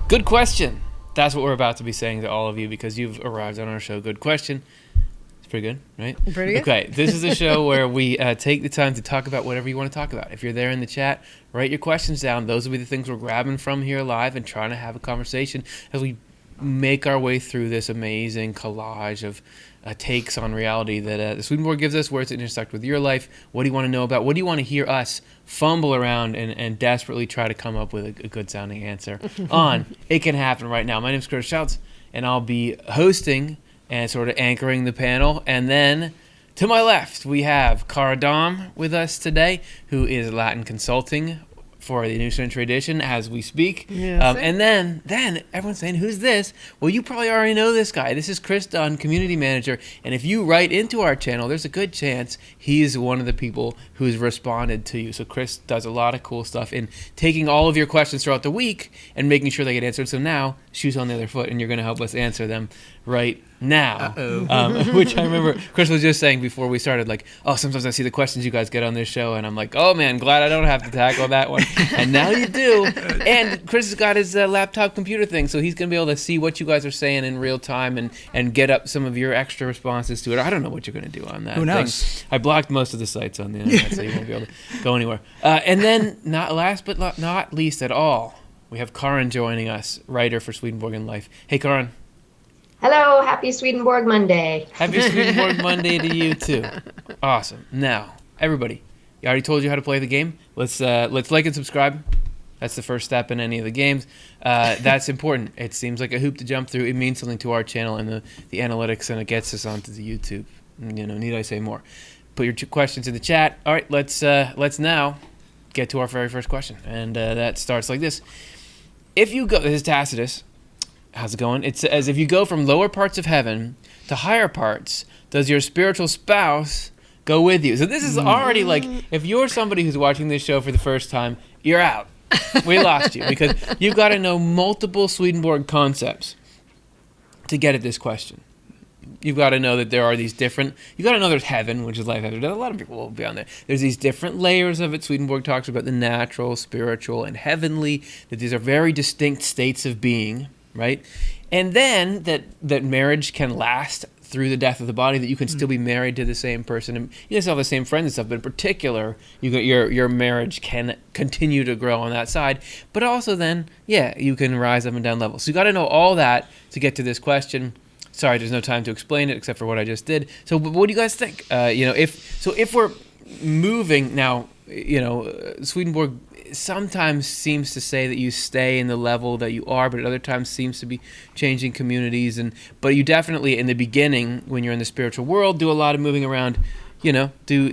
Good question. That's what we're about to be saying to all of you because you've arrived on our show. Good question. It's pretty good, right? Pretty good. Okay, this is a show where we take the time to talk about whatever you want to talk about. If you're there in the chat, write your questions down. Those will be the things we're grabbing from here live and trying to have a conversation as we make our way through this amazing collage of takes on reality that the Swedenborg gives us, where it's intersect with your life. What do you want to know about? What do you want to hear us fumble around and desperately try to come up with a good sounding answer on? It can happen right now. My name is Chris Schultz, and I'll be hosting and sort of anchoring the panel. And then to my left, we have Cara Dom with us today, who is Latin consulting for the New Century Edition as we speak. Yes, and then everyone's saying, who's this? Well, you probably already know this guy. This is Chris Dunn, community manager. And if you write into our channel, there's a good chance he's one of the people who's responded to you. So Chris does a lot of cool stuff in taking all of your questions throughout the week and making sure they get answered. So now, shoes on the other foot, and you're going to help us answer them right now. Which I remember Chris was just saying before we started, like, oh, sometimes I see the questions you guys get on this show, and I'm like, oh man, glad I don't have to tackle that one. And now you do. And Chris has got his laptop computer thing, so he's going to be able to see what you guys are saying in real time and get up some of your extra responses to it. I don't know what you're going to do on that. Who knows? Thing. I blocked most of the sites on the internet, so you won't be able to go anywhere. And then, not last but not least at all, we have Karin joining us, writer for Swedenborgian Life. Hey, Karin. Hello, happy Swedenborg Monday. Happy Swedenborg Monday to you too. Awesome. Now, everybody, I already told you how to play the game. Let's like and subscribe. That's the first step in any of the games. That's important. It seems like a hoop to jump through. It means something to our channel and the analytics, and it gets us onto the YouTube. Need I say more? Put your questions in the chat. All right, let's now get to our very first question, and that starts like this. If you go, this is Tacitus. How's it going? It says, if you go from lower parts of heaven to higher parts, does your spiritual spouse go with you? So this is already like, if you're somebody who's watching this show for the first time, you're out. We lost you because you've got to know multiple Swedenborg concepts to get at this question. You've got to know that there are these different, you've got to know there's heaven, which is life after death. A lot of people will be on there. There's these different layers of it. Swedenborg talks about the natural, spiritual, and heavenly, that these are very distinct states of being, right? And then that marriage can last through the death of the body, that you can still be married to the same person. And you guys have the same friends and stuff, but in particular, your marriage can continue to grow on that side. But also then, you can rise up and down levels. So you got to know all that to get to this question. Sorry, there's no time to explain it except for what I just did. So what do you guys think? If we're moving now, Swedenborg sometimes seems to say that you stay in the level that you are, but at other times seems to be changing communities. But you definitely, in the beginning, when you're in the spiritual world, do a lot of moving around. Do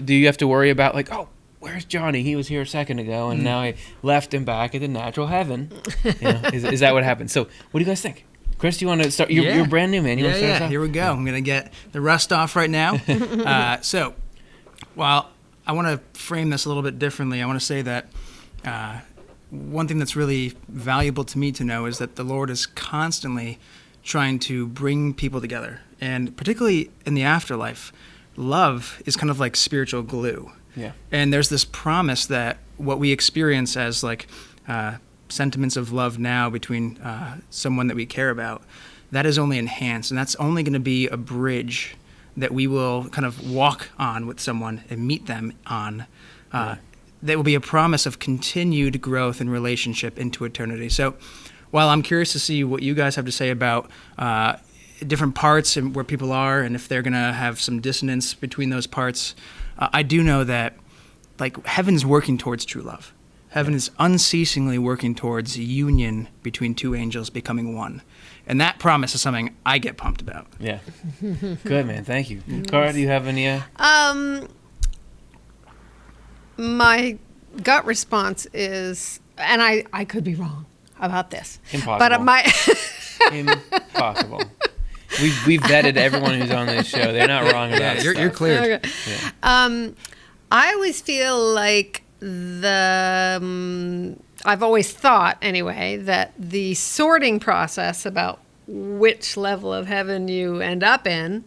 you have to worry about, like, oh, where's Johnny? He was here a second ago, and now I left him back at the natural heaven. Is that what happened? So what do you guys think? Chris, do you want to start? You're brand new, man. You want to start us off? Here we go. I'm going to get the rust off right now. So, while I want to frame this a little bit differently, I want to say that one thing that's really valuable to me to know is that the Lord is constantly trying to bring people together. And particularly in the afterlife, love is kind of like spiritual glue. Yeah. And there's this promise that what we experience as like sentiments of love now between someone that we care about, that is only enhanced. And that's only going to be a bridge that we will kind of walk on with someone and meet them on. That will be a promise of continued growth and relationship into eternity. So while I'm curious to see what you guys have to say about different parts and where people are and if they're going to have some dissonance between those parts, I do know that like heaven's working towards true love. Heaven is unceasingly working towards union between two angels becoming one. And that promise is something I get pumped about. Yeah. Good, man. Thank you. Cara, do you have any? My gut response is, and I could be wrong about this. Impossible. But Impossible. We've vetted everyone who's on this show. They're not wrong about you're stuff. cleared. Okay. Yeah. I always feel like I've always thought anyway that the sorting process about which level of heaven you end up in,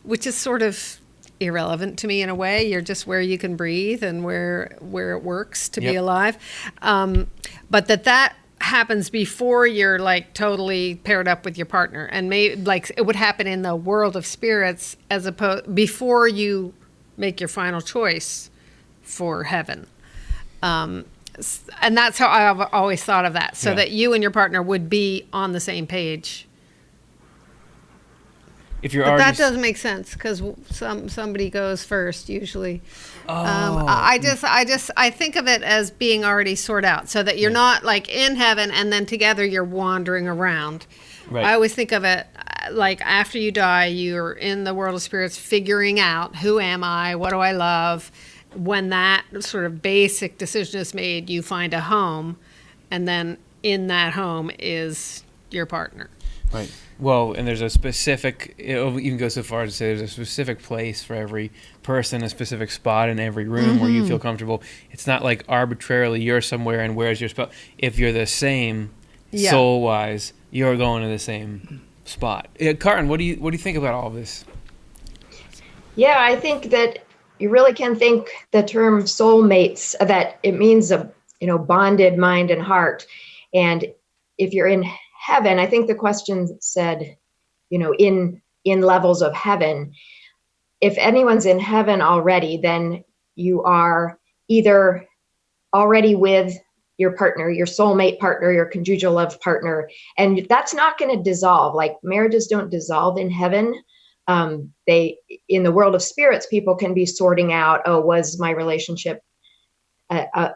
which is sort of irrelevant to me in a way. You're just where you can breathe and where it works to be alive. But that happens before you're like totally paired up with your partner, and maybe like it would happen in the world of spirits as opposed before you make your final choice for heaven. And that's how I've always thought of that, so that you and your partner would be on the same page. If you're but already that doesn't make sense because somebody goes first usually. Oh. I think of it as being already sorted out, so that you're not like in heaven and then together you're wandering around. Right. I always think of it like after you die, you're in the world of spirits figuring out who am I, what do I love. When that sort of basic decision is made, you find a home, and then in that home is your partner. Right. Well, and there's a specific, it'll even go so far as to say there's a specific place for every person, a specific spot in every room where you feel comfortable. It's not like arbitrarily you're somewhere and where's your spot. If you're the same soul-wise, you're going to the same spot. Carton, what do you think about all of this? Yeah, I think that you really can think the term soulmates, that it means a bonded mind and heart. And if you're in heaven, I think the question said, in levels of heaven. If anyone's in heaven already, then you are either already with your partner, your soulmate partner, your conjugal love partner, and that's not going to dissolve. Like marriages don't dissolve in heaven. In the world of spirits, people can be sorting out, was my relationship a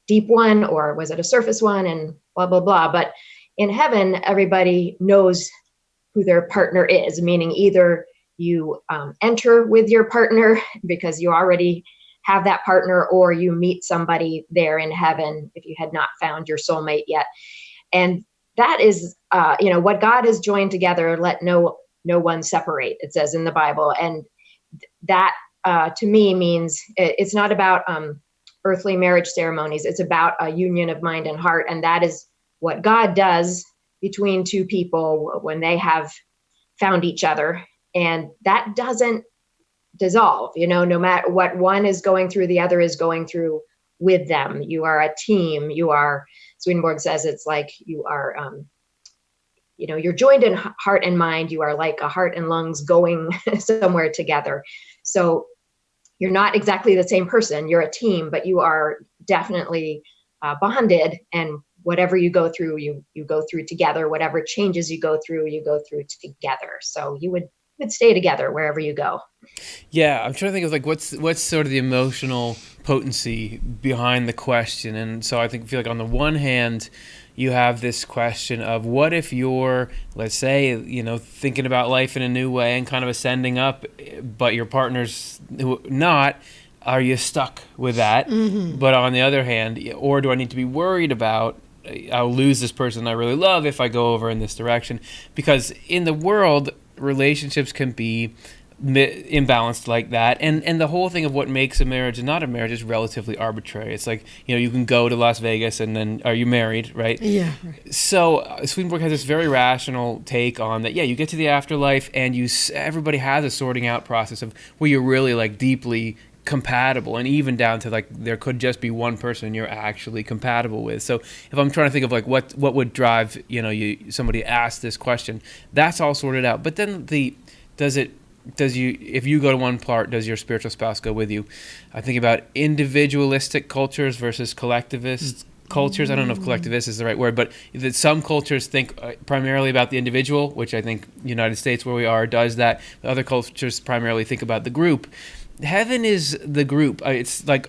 deep one, or was it a surface one, and blah, blah, blah. But in heaven, everybody knows who their partner is, meaning either you enter with your partner because you already have that partner, or you meet somebody there in heaven if you had not found your soulmate yet. And that is, what God has joined together, let no one separate, it says in the Bible. And that to me means it's not about earthly marriage ceremonies. It's about a union of mind and heart. And that is what God does between two people when they have found each other. And that doesn't dissolve, no matter what one is going through, the other is going through with them. You are a team. Swedenborg says it's like you are, you're joined in heart and mind. You are like a heart and lungs going somewhere together. So you're not exactly the same person. You're a team, but you are definitely bonded. And whatever you go through, you go through together. Whatever changes you go through together. So you would stay together wherever you go. Yeah, I'm trying to think of like what's sort of the emotional potency behind the question. And so I feel like on the one hand, you have this question of what if you're, let's say, thinking about life in a new way and kind of ascending up, but your partner's not. Are you stuck with that? Mm-hmm. But on the other hand, or do I need to be worried about I'll lose this person I really love if I go over in this direction? Because in the world, relationships can be imbalanced like that, and the whole thing of what makes a marriage and not a marriage is relatively arbitrary. It's like you can go to Las Vegas and then are you married, right? Yeah. Right. So Swedenborg has this very rational take on that. Yeah, you get to the afterlife and everybody has a sorting out process of where you're really like deeply compatible, and even down to like there could just be one person you're actually compatible with. So if I'm trying to think of like what would drive somebody ask this question, that's all sorted out. But then if you go to one part, does your spiritual spouse go with you? I think about individualistic cultures versus collectivist cultures. I don't know if collectivist is the right word, but that some cultures think primarily about the individual, which I think United States where we are does that. Other cultures primarily think about the group. Heaven is the group. It's like,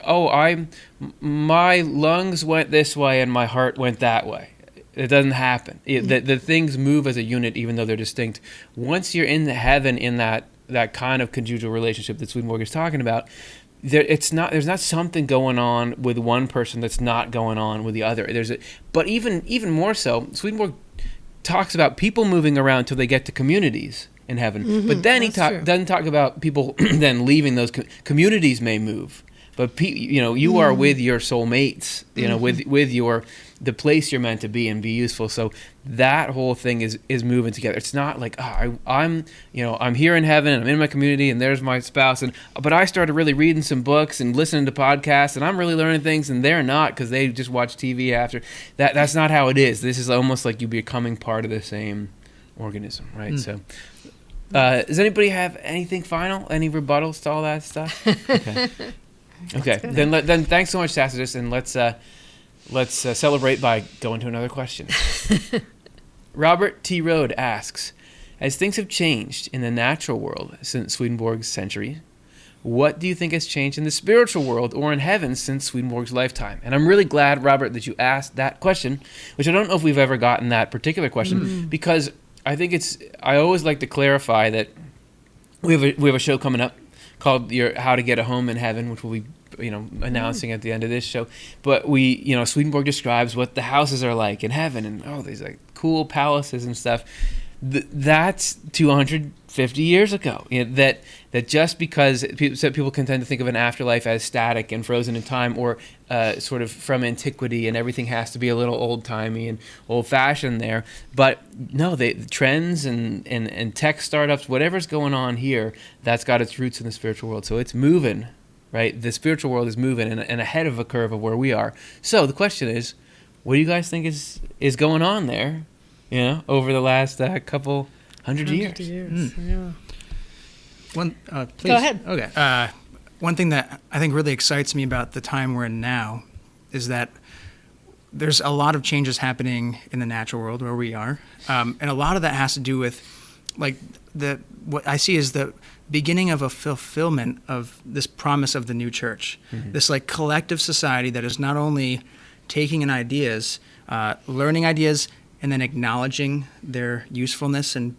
my lungs went this way and my heart went that way. It doesn't happen. The things move as a unit, even though they're distinct. Once you're in the heaven, in that kind of conjugal relationship that Swedenborg is talking about, there's not something going on with one person that's not going on with the other. But even more so, Swedenborg talks about people moving around till they get to communities in heaven. Mm-hmm, but then he doesn't talk about people then leaving those communities may move but you are with your soulmates, with your the place you're meant to be and be useful. So that whole thing is moving together. It's not like I'm here in heaven and I'm in my community and there's my spouse, but I started really reading some books and listening to podcasts and I'm really learning things and they're not because they just watch TV after. That's not how it is. This is almost like you becoming part of the same organism, right? So does anybody have anything final? Any rebuttals to all that stuff? Okay. Then thanks so much, Tacitus, and let's celebrate by going to another question. Robert T. Rode asks, as things have changed in the natural world since Swedenborg's century, what do you think has changed in the spiritual world or in heaven since Swedenborg's lifetime? And I'm really glad, Robert, that you asked that question, which I don't know if we've ever gotten that particular question, because I think I always like to clarify that we have a show coming up called How to Get a Home in Heaven, which we'll be announcing at the end of this show. But Swedenborg describes what the houses are like in heaven and these like cool palaces and stuff. That's 250 years ago. That just because people can tend to think of an afterlife as static and frozen in time, or sort of from antiquity, and everything has to be a little old-timey and old-fashioned there. But no, the trends and tech startups, whatever's going on here, that's got its roots in the spiritual world. So it's moving, right? The spiritual world is moving and ahead of a curve of where we are. So the question is, what do you guys think is going on there? Over the last couple hundred years. Yeah. Please. Go ahead. Okay. One thing that I think really excites me about the time we're in now is that there's a lot of changes happening in the natural world where we are, and a lot of that has to do with, like, what I see is the beginning of a fulfillment of this promise of the new church. This like collective society that is not only taking in ideas, learning ideas, and then acknowledging their usefulness and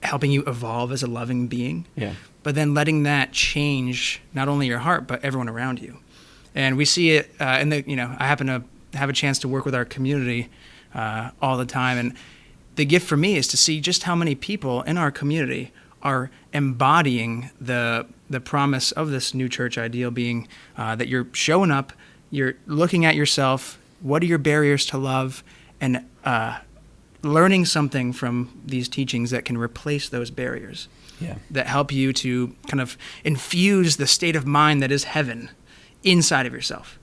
helping you evolve as a loving being. Yeah. But then letting that change not only your heart, but everyone around you. And we see it I happen to have a chance to work with our community all the time. And the gift for me is to see just how many people in our community are embodying the promise of this new church ideal, being that you're showing up, you're looking at yourself, what are your barriers to love, and learning something from these teachings that can replace those barriers, that help you to kind of infuse the state of mind that is heaven inside of yourself.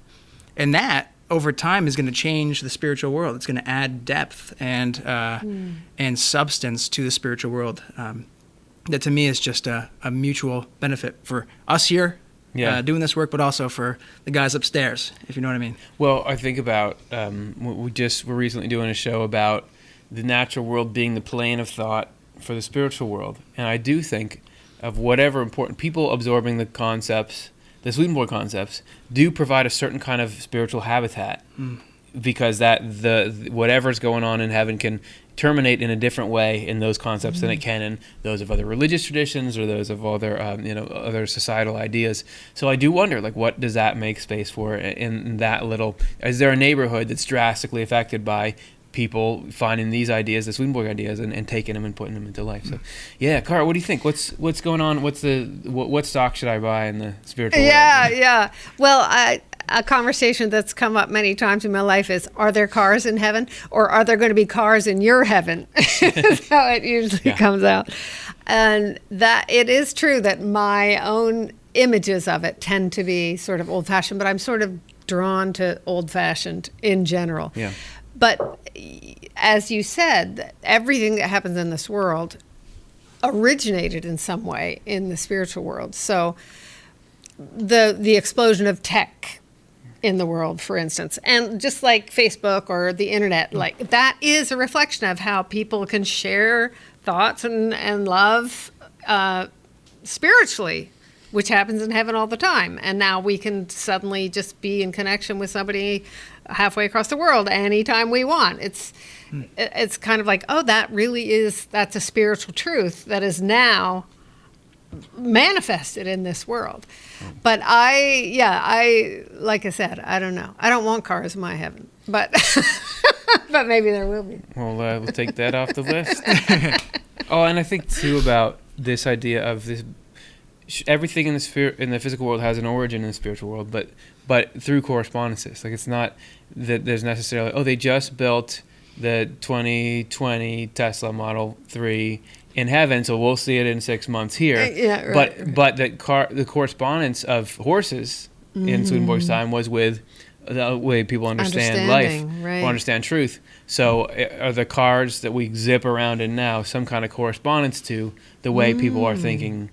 And that, over time, is going to change the spiritual world. It's going to add depth and substance to the spiritual world. That, to me, is just a mutual benefit for us here doing this work, but also for the guys upstairs, if you know what I mean. Well, I think about, we're recently doing a show about the natural world being the plane of thought for the spiritual world. And I do think of whatever important people absorbing the concepts, the Swedenborg concepts, do provide a certain kind of spiritual habitat, because that whatever's going on in heaven can terminate in a different way in those concepts than it can in those of other religious traditions or those of other other societal ideas. So I do wonder, like, what does that make space for in that little? Is there a neighborhood that's drastically affected by people finding these ideas, the Swedenborg ideas, and taking them and putting them into life? So, Cara, what do you think? What's going on? What stock should I buy in the spiritual world? Yeah. Well, a conversation that's come up many times in my life is, are there cars in heaven, or are there going to be cars in your heaven? That's how it usually comes out. And that it is true that my own images of it tend to be sort of old-fashioned, but I'm sort of drawn to old-fashioned in general. Yeah. But as you said, everything that happens in this world originated in some way in the spiritual world. So the explosion of tech in the world, for instance, and just like Facebook or the internet, like that is a reflection of how people can share thoughts and love spiritually, which happens in heaven all the time. And now we can suddenly just be in connection with somebody halfway across the world anytime we want. It's kind of like, that's a spiritual truth that is now manifested in this world. But I like I said, I don't know. I don't want cars in my heaven, but but maybe there will be. Well, we'll take that off the list. And I think too about this idea of this everything in the physical world has an origin in the spiritual world, but through correspondences. Like, it's not that there's necessarily, they just built the 2020 Tesla Model 3 in heaven, so we'll see it in 6 months here. Yeah, right. But the correspondence of horses in Swedenborg's time was with the way people understand life, right. or understand truth. So are the cars that we zip around in now some kind of correspondence to the way people are thinking,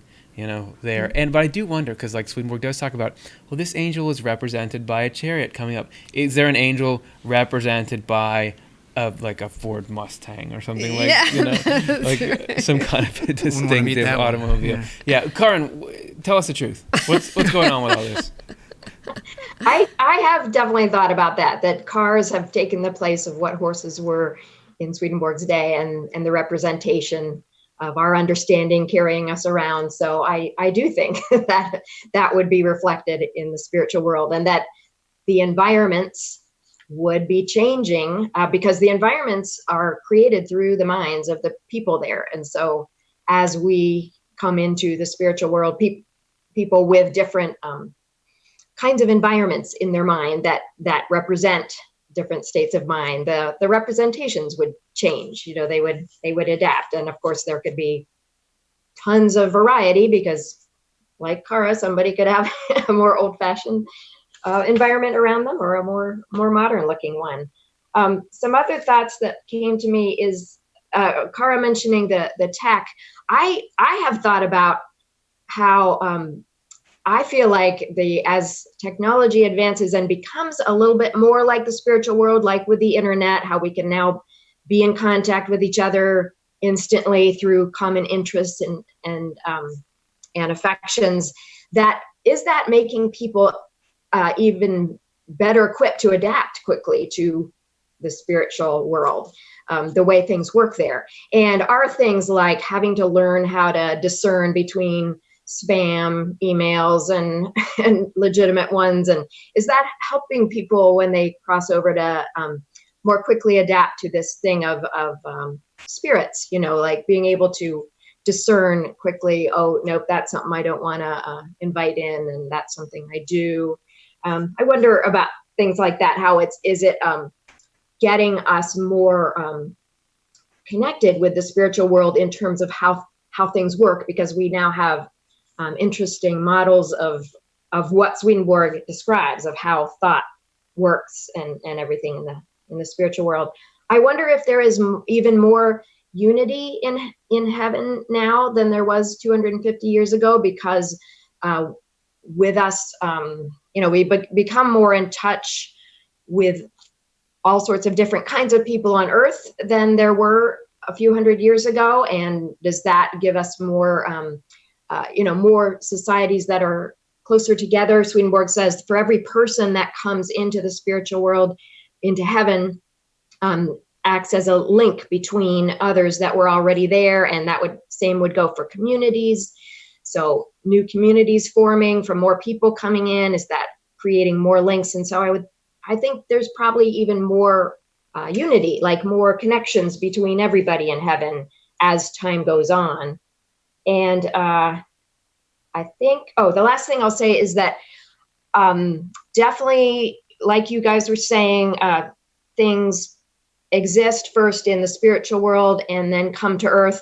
there? But I do wonder, because like Swedenborg does talk about, this angel is represented by a chariot coming up. Is there an angel represented by like a Ford Mustang or something, like some kind of a distinctive automobile? Yeah. Karin, tell us the truth. What's going on with all this? I have definitely thought about that cars have taken the place of what horses were in Swedenborg's day, and the representation of our understanding carrying us around. So I do think that would be reflected in the spiritual world, and that the environments would be changing because the environments are created through the minds of the people there. And so as we come into the spiritual world, people with different kinds of environments in their mind that represent different states of mind, the representations would change. They would adapt. And of course there could be tons of variety, because like Kara, somebody could have a more old-fashioned environment around them, or a more modern looking one. Some other thoughts that came to me is Kara mentioning the tech. I have thought about how I feel like as technology advances and becomes a little bit more like the spiritual world, like with the internet, how we can now be in contact with each other instantly through common interests and affections, that making people even better equipped to adapt quickly to the spiritual world, the way things work there? And are things like having to learn how to discern between spam emails and legitimate ones, and is that helping people when they cross over to more quickly adapt to this thing of spirits, like being able to discern quickly, oh nope, that's something I don't want to invite in, and that's something I do. I wonder about things like that. How is it getting us more connected with the spiritual world in terms of how things work, because we now have interesting models of what Swedenborg describes of how thought works and everything in the spiritual world. I wonder if there is even more unity in heaven now than there was 250 years ago, because with us, we become more in touch with all sorts of different kinds of people on earth than there were a few hundred years ago. And does that give us more, more societies that are closer together? Swedenborg says for every person that comes into the spiritual world, into heaven, acts as a link between others that were already there. And that would go for communities. So new communities forming from more people coming in, is that creating more links? And so I think there's probably even more unity, like more connections between everybody in heaven as time goes on. And I think, the last thing I'll say is that definitely, like you guys were saying, things exist first in the spiritual world and then come to earth.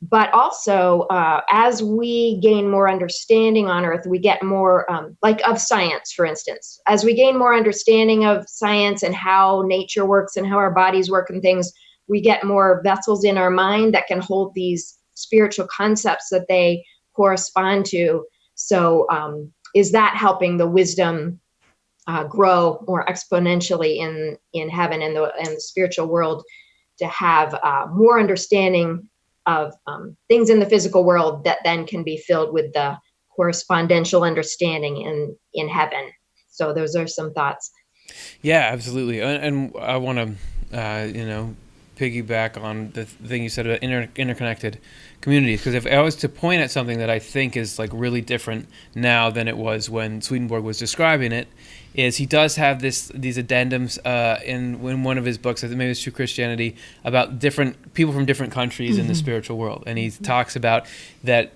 But also, as we gain more understanding on earth, we get more, like of science, for instance. As we gain more understanding of science and how nature works and how our bodies work and things, we get more vessels in our mind that can hold these spiritual concepts that they correspond to. So is that helping the wisdom grow more exponentially in heaven and the spiritual world, to have more understanding of things in the physical world that then can be filled with the correspondential understanding in heaven? So those are some thoughts. Yeah, absolutely. And I want to, piggyback on the thing you said about interconnected communities, because if I was to point at something that I think is like really different now than it was when Swedenborg was describing it, is he does have these addendums in one of his books, I think maybe it's True Christianity, about different people from different countries in the spiritual world, and he talks about that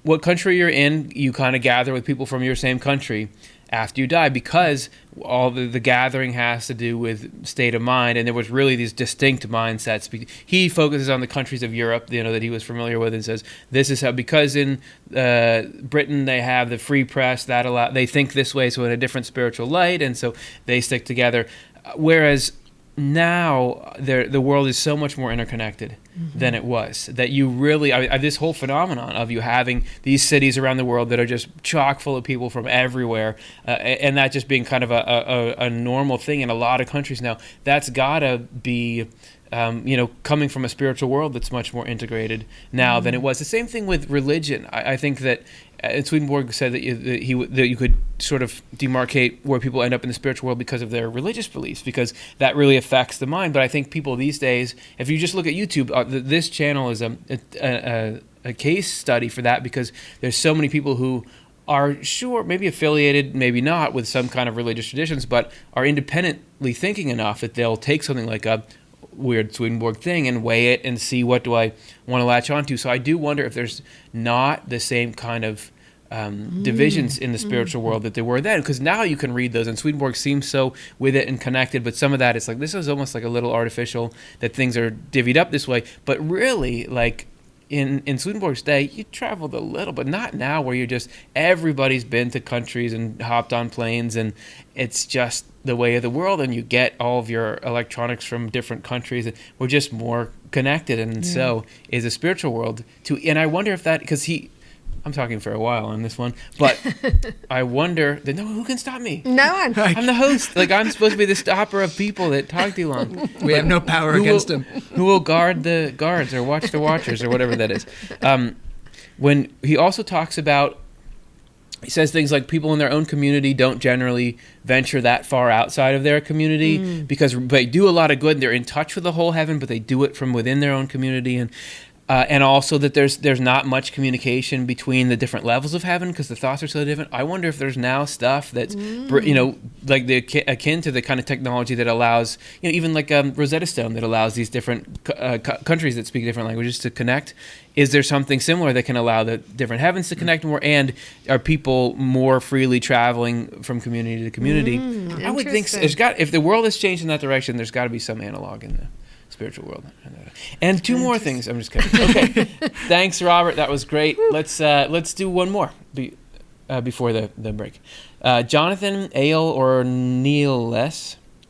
what country you're in, you kind of gather with people from your same country after you die, because all the gathering has to do with state of mind, and there was really these distinct mindsets. He focuses on the countries of Europe, that he was familiar with, and says this is how, because in Britain they have the free press that they think this way, so in a different spiritual light, and so they stick together. Whereas now the world is so much more interconnected than it was, that you really, this whole phenomenon of you having these cities around the world that are just chock full of people from everywhere, and that just being kind of a normal thing in a lot of countries now, that's gotta be coming from a spiritual world that's much more integrated now than it was. The same thing with religion. I think that Swedenborg said that you could sort of demarcate where people end up in the spiritual world because of their religious beliefs, because that really affects the mind. But I think people these days, if you just look at YouTube, this channel is a case study for that, because there's so many people who are sure, maybe affiliated, maybe not, with some kind of religious traditions, but are independently thinking enough that they'll take something like a weird Swedenborg thing and weigh it and see, what do I want to latch onto. So I do wonder if there's not the same kind of divisions in the spiritual world that there were then, because now you can read those, and Swedenborg seems so with it and connected, but some of that, it's like, this is almost like a little artificial that things are divvied up this way. But really, like in Swedenborg's day, you traveled a little, but not now, where you're just, everybody's been to countries and hopped on planes, and it's just the way of the world, and you get all of your electronics from different countries, and we're just more connected. And so is a spiritual world too. And I wonder if that, because I'm talking for a while on this one, but I wonder, who can stop me? No one. I'm the host. Like, I'm supposed to be the stopper of people that talk too long. We have no power against him. Who will guard the guards or watch the watchers or whatever that is. When he also talks about, he says things like people in their own community don't generally venture that far outside of their community because they do a lot of good. They're in touch with the whole heaven, but they do it from within their own community. And also that there's not much communication between the different levels of heaven because the thoughts are so different. I wonder if there's now stuff that's, like akin to the kind of technology that allows, even like Rosetta Stone, that allows these different countries that speak different languages to connect. Is there something similar that can allow the different heavens to connect more? And are people more freely traveling from community to community? I would think so. If the world has changed in that direction, there's got to be some analog in the spiritual world. And two more things. I'm just kidding. Okay. Thanks, Robert. That was great. Let's do one more before the break. Jonathan Ale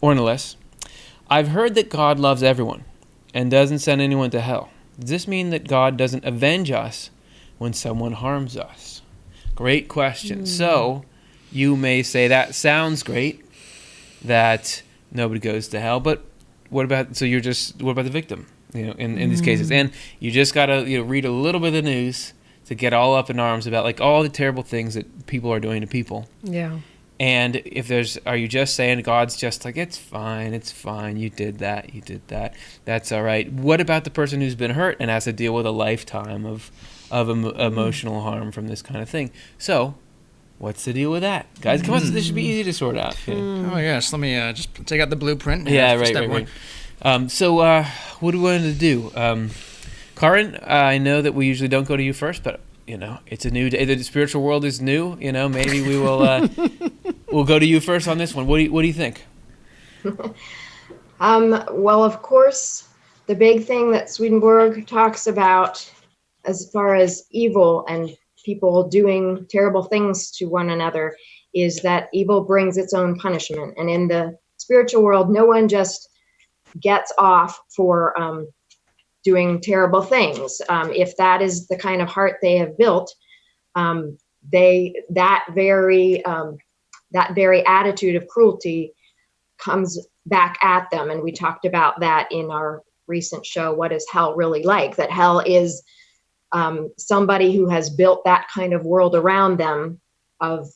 Ornelas. I've heard that God loves everyone and doesn't send anyone to hell. Does this mean that God doesn't avenge us when someone harms us? Great question. So you may say that sounds great, that nobody goes to hell, but what about the victim, in these cases? And you just got to read a little bit of the news to get all up in arms about like all the terrible things that people are doing to people. Yeah. And are you just saying God's just like, it's fine, you did that, that's all right. What about the person who's been hurt and has to deal with a lifetime of emotional harm from this kind of thing? So what's the deal with that? Guys, come on, this should be easy to sort out. Oh, yes. Let me just take out the blueprint. Right. So what do we want to do? Karin, I know that we usually don't go to you first, but, it's a new day. The spiritual world is new. Maybe we will we'll go to you first on this one. What do you think? Well, of course, the big thing that Swedenborg talks about as far as evil and people doing terrible things to one another is that evil brings its own punishment. And in the spiritual world, no one just gets off for doing terrible things. If that is the kind of heart they have built, that very attitude of cruelty comes back at them. And we talked about that in our recent show, What is Hell Really Like? That hell is somebody who has built that kind of world around them of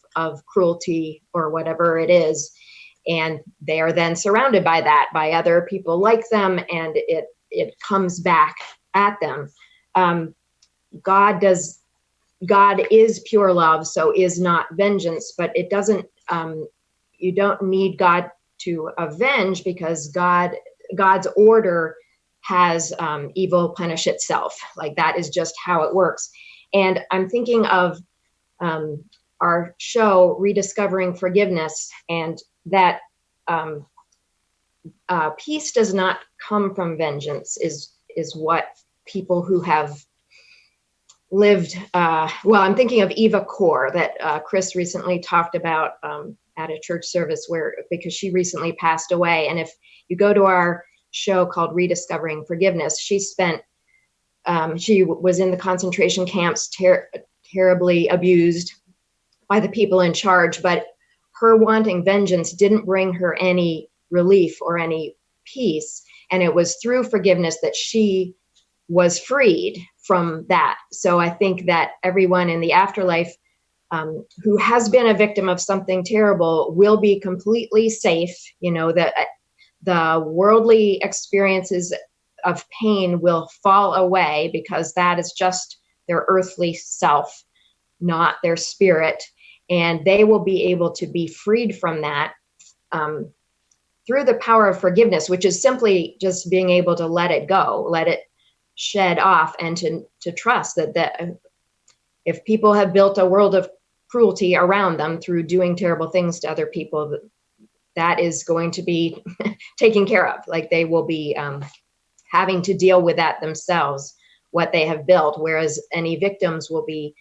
cruelty or whatever it is. And they are then surrounded by that, by other people like them, and it comes back at them. God is pure love, so is not vengeance, but it doesn't, you don't need God to avenge because God's order has evil punish itself. Like that is just how it works. And I'm thinking of our show, Rediscovering Forgiveness, and that peace does not come from vengeance is what people who have lived, well, I'm thinking of Eva Core that Chris recently talked about at a church service because she recently passed away. And if you go to our show called Rediscovering Forgiveness, she was in the concentration camps, terribly abused by the people in charge, but her wanting vengeance didn't bring her any relief or any peace. And it was through forgiveness that she was freed from that. So I think that everyone in the afterlife who has been a victim of something terrible will be completely safe. That the worldly experiences of pain will fall away, because that is just their earthly self, not their spirit. And they will be able to be freed from that through the power of forgiveness, which is simply just being able to let it go, let it shed off, and to trust that if people have built a world of cruelty around them through doing terrible things to other people, that is going to be taken care of. Like, they will be having to deal with that themselves, what they have built, whereas any victims will be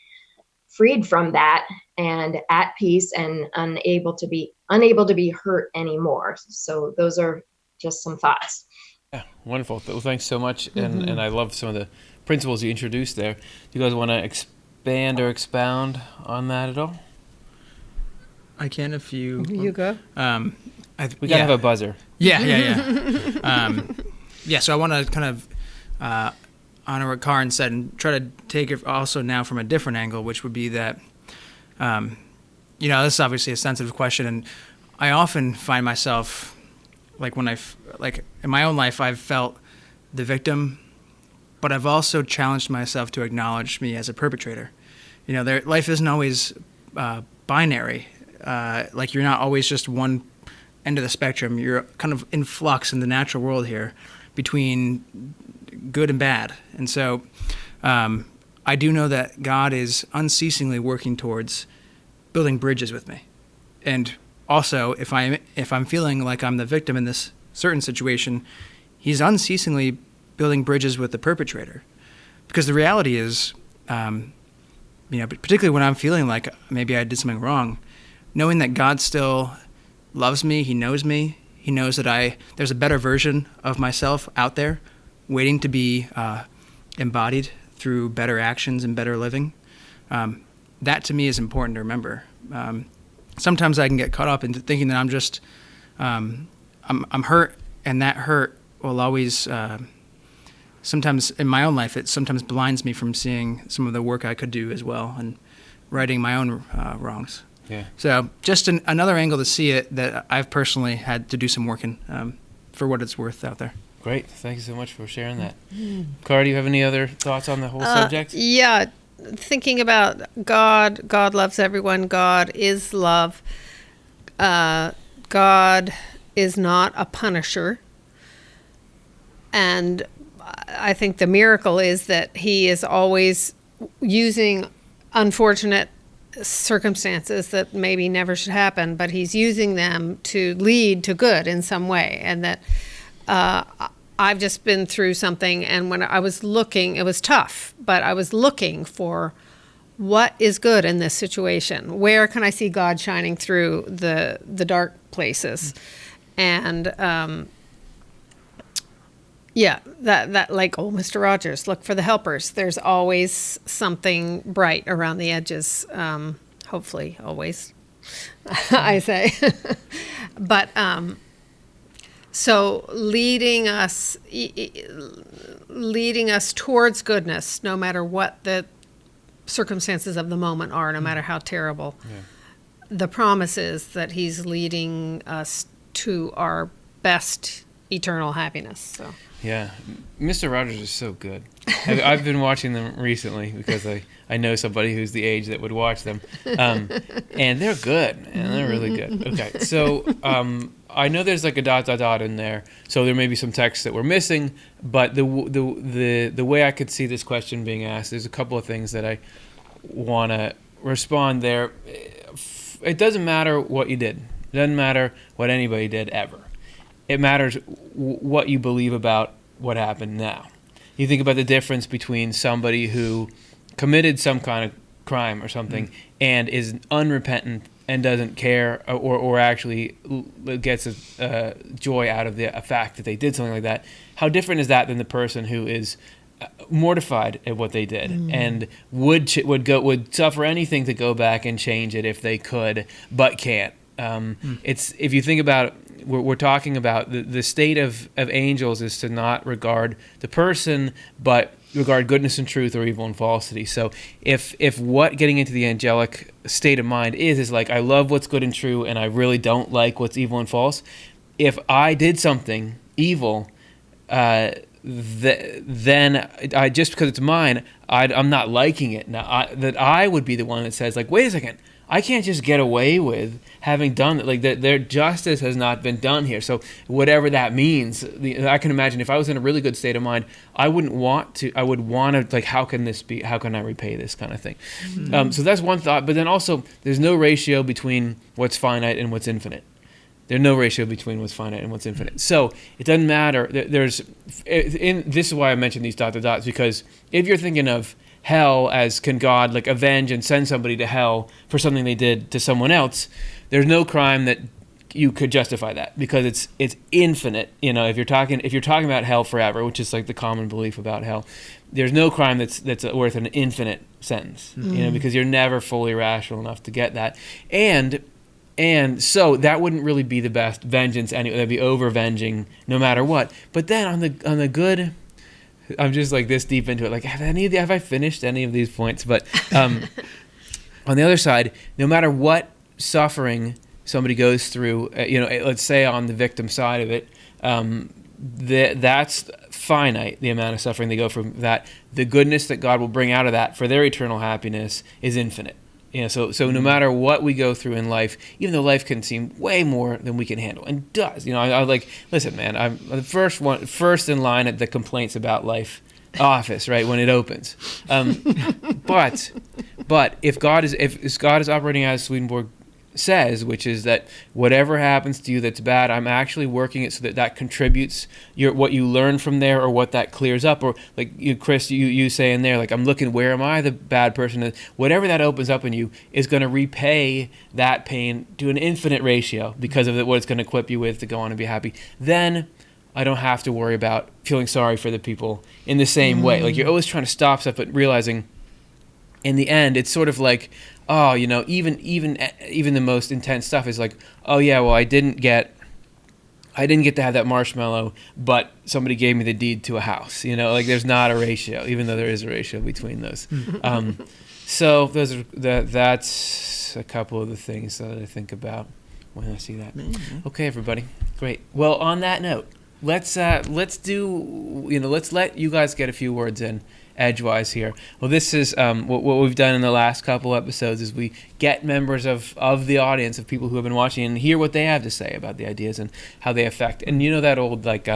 freed from that and at peace and unable to be hurt anymore. So those are just some thoughts. Yeah, wonderful. Well, thanks so much. And I love some of the principles you introduced there. Do you guys want to expand or expound on that at all? I can if you... You go. We gotta have a buzzer. Yeah. So I want to kind of honor what Karin said and try to take it also now from a different angle, which would be that, this is obviously a sensitive question, and I often find myself, like in my own life, I've felt the victim, but I've also challenged myself to acknowledge me as a perpetrator. Life isn't always binary. Like, you're not always just one end of the spectrum. You're kind of in flux in the natural world here between good and bad. And so I do know that God is unceasingly working towards building bridges with me. And also, if I'm feeling like I'm the victim in this certain situation, he's unceasingly building bridges with the perpetrator. Because the reality is, particularly when I'm feeling like maybe I did something wrong, knowing that God still loves me, he knows me, he knows that there's a better version of myself out there waiting to be embodied through better actions and better living. That to me is important to remember. Sometimes I can get caught up into thinking that I'm just, I'm hurt, and that hurt will always, sometimes in my own life, it sometimes blinds me from seeing some of the work I could do as well and righting my own wrongs. Yeah. So just another angle to see it that I've personally had to do some work in, for what it's worth out there. Great. Thank you so much for sharing that. Cara, do you have any other thoughts on the whole subject? Yeah. Thinking about God loves everyone. God is love. God is not a punisher. And I think the miracle is that he is always using unfortunate circumstances that maybe never should happen, but he's using them to lead to good in some way. And that I've just been through something, and when I was looking, it was tough, but I was looking for what is good in this situation. Where can I see God shining through the dark places? And that like old Mr. Rogers, look for the helpers. There's always something bright around the edges. Hopefully, always, I say. But so leading us towards goodness, no matter what the circumstances of the moment are, no matter how terrible. Yeah. The promise is that he's leading us to our best eternal happiness. So. Yeah, Mr. Rogers is so good. I've been watching them recently because I know somebody who's the age that would watch them, and they're good, and they're really good. Okay, so I know there's like a ... in there, so there may be some text that we're missing. But the way I could see this question being asked, there's a couple of things that I want to respond there. It doesn't matter what you did. It doesn't matter what anybody did ever. It matters what you believe about what happened now. You think about the difference between somebody who committed some kind of crime or something and is unrepentant and doesn't care or actually gets a joy out of the fact that they did something like that. How different is that than the person who is mortified at what they did and would suffer anything to go back and change it if they could, but can't. It's, if you think about it, we're talking about the state of angels is to not regard the person, but regard goodness and truth or evil and falsity. So if what getting into the angelic state of mind is like, I love what's good and true and I really don't like what's evil and false. If I did something evil, then I, just because it's mine, I'm not liking it. Now I would be the one that says like, wait a second, I can't just get away with having done it. Like their justice has not been done here. So whatever that means, I can imagine if I was in a really good state of mind, I would want to like, how can this be? How can I repay this kind of thing? So that's one thought. But then also, there's no ratio between what's finite and what's infinite. There's no ratio between what's finite and what's infinite. So it doesn't matter. This is why I mentioned these ... because if you're thinking of hell as, can God like avenge and send somebody to hell for something they did to someone else, there's no crime that you could justify that, because it's infinite. You know, if you're talking about hell forever, which is like the common belief about hell, there's no crime that's worth an infinite sentence. You know, because you're never fully rational enough to get that. And so that wouldn't really be the best vengeance anyway. That'd be over-venging no matter what. But then on the good, I'm just like this deep into it. Like, have I finished any of these points? But on the other side, no matter what suffering somebody goes through, let's say on the victim side of it, that's finite, the amount of suffering they go through. That the goodness that God will bring out of that for their eternal happiness is infinite. You know, so no matter what we go through in life, even though life can seem way more than we can handle, and does, I like, listen, man, I'm the first in line at the complaints about life office, right, when it opens. But if God is operating as Swedenborg says, which is that whatever happens to you that's bad, I'm actually working it so that contributes what you learn from there, or what that clears up, or like you, Chris, you say in there, like, I'm looking, where am I the bad person? Whatever that opens up in you is going to repay that pain to an infinite ratio because of what it's going to equip you with to go on and be happy. Then I don't have to worry about feeling sorry for the people in the same way. Like, you're always trying to stop stuff, but realizing in the end, it's sort of like, oh, even the most intense stuff is like, oh yeah, well, I didn't get to have that marshmallow, but somebody gave me the deed to a house. Like, there's not a ratio, even though there is a ratio between those. So that's a couple of the things that I think about when I see that. Okay, everybody, great. Well, on that note, let's let you guys get a few words in edgewise here. Well, this is what we've done in the last couple episodes is we get members of the audience, of people who have been watching, and hear what they have to say about the ideas and how they affect. And that old, like,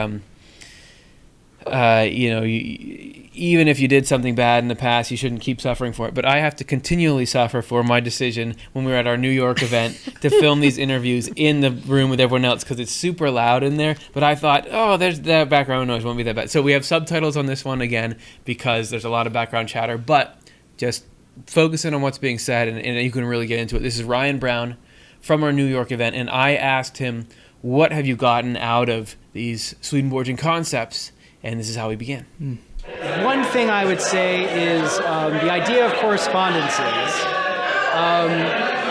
even if you did something bad in the past, you shouldn't keep suffering for it. But I have to continually suffer for my decision when we were at our New York event to film these interviews in the room with everyone else, because it's super loud in there. But I thought, oh, there's that background noise, won't be that bad. So we have subtitles on this one again, because there's a lot of background chatter. But just focusing on what's being said, and you can really get into it. This is Ryan Brown from our New York event, and I asked him, what have you gotten out of these Swedenborgian concepts? And this is how we began. One thing I would say is the idea of correspondences,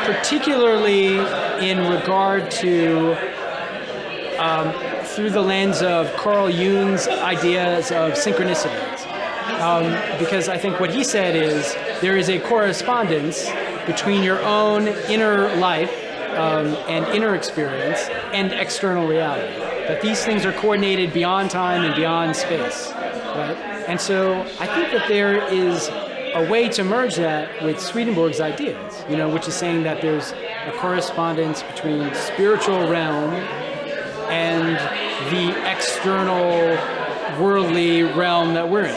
particularly in regard to, through the lens of Carl Jung's ideas of synchronicities. Because I think what he said is there is a correspondence between your own inner life and inner experience and external reality. That these things are coordinated beyond time and beyond space, right? And so I think that there is a way to merge that with Swedenborg's ideas, which is saying that there's a correspondence between spiritual realm the external worldly realm that we're in.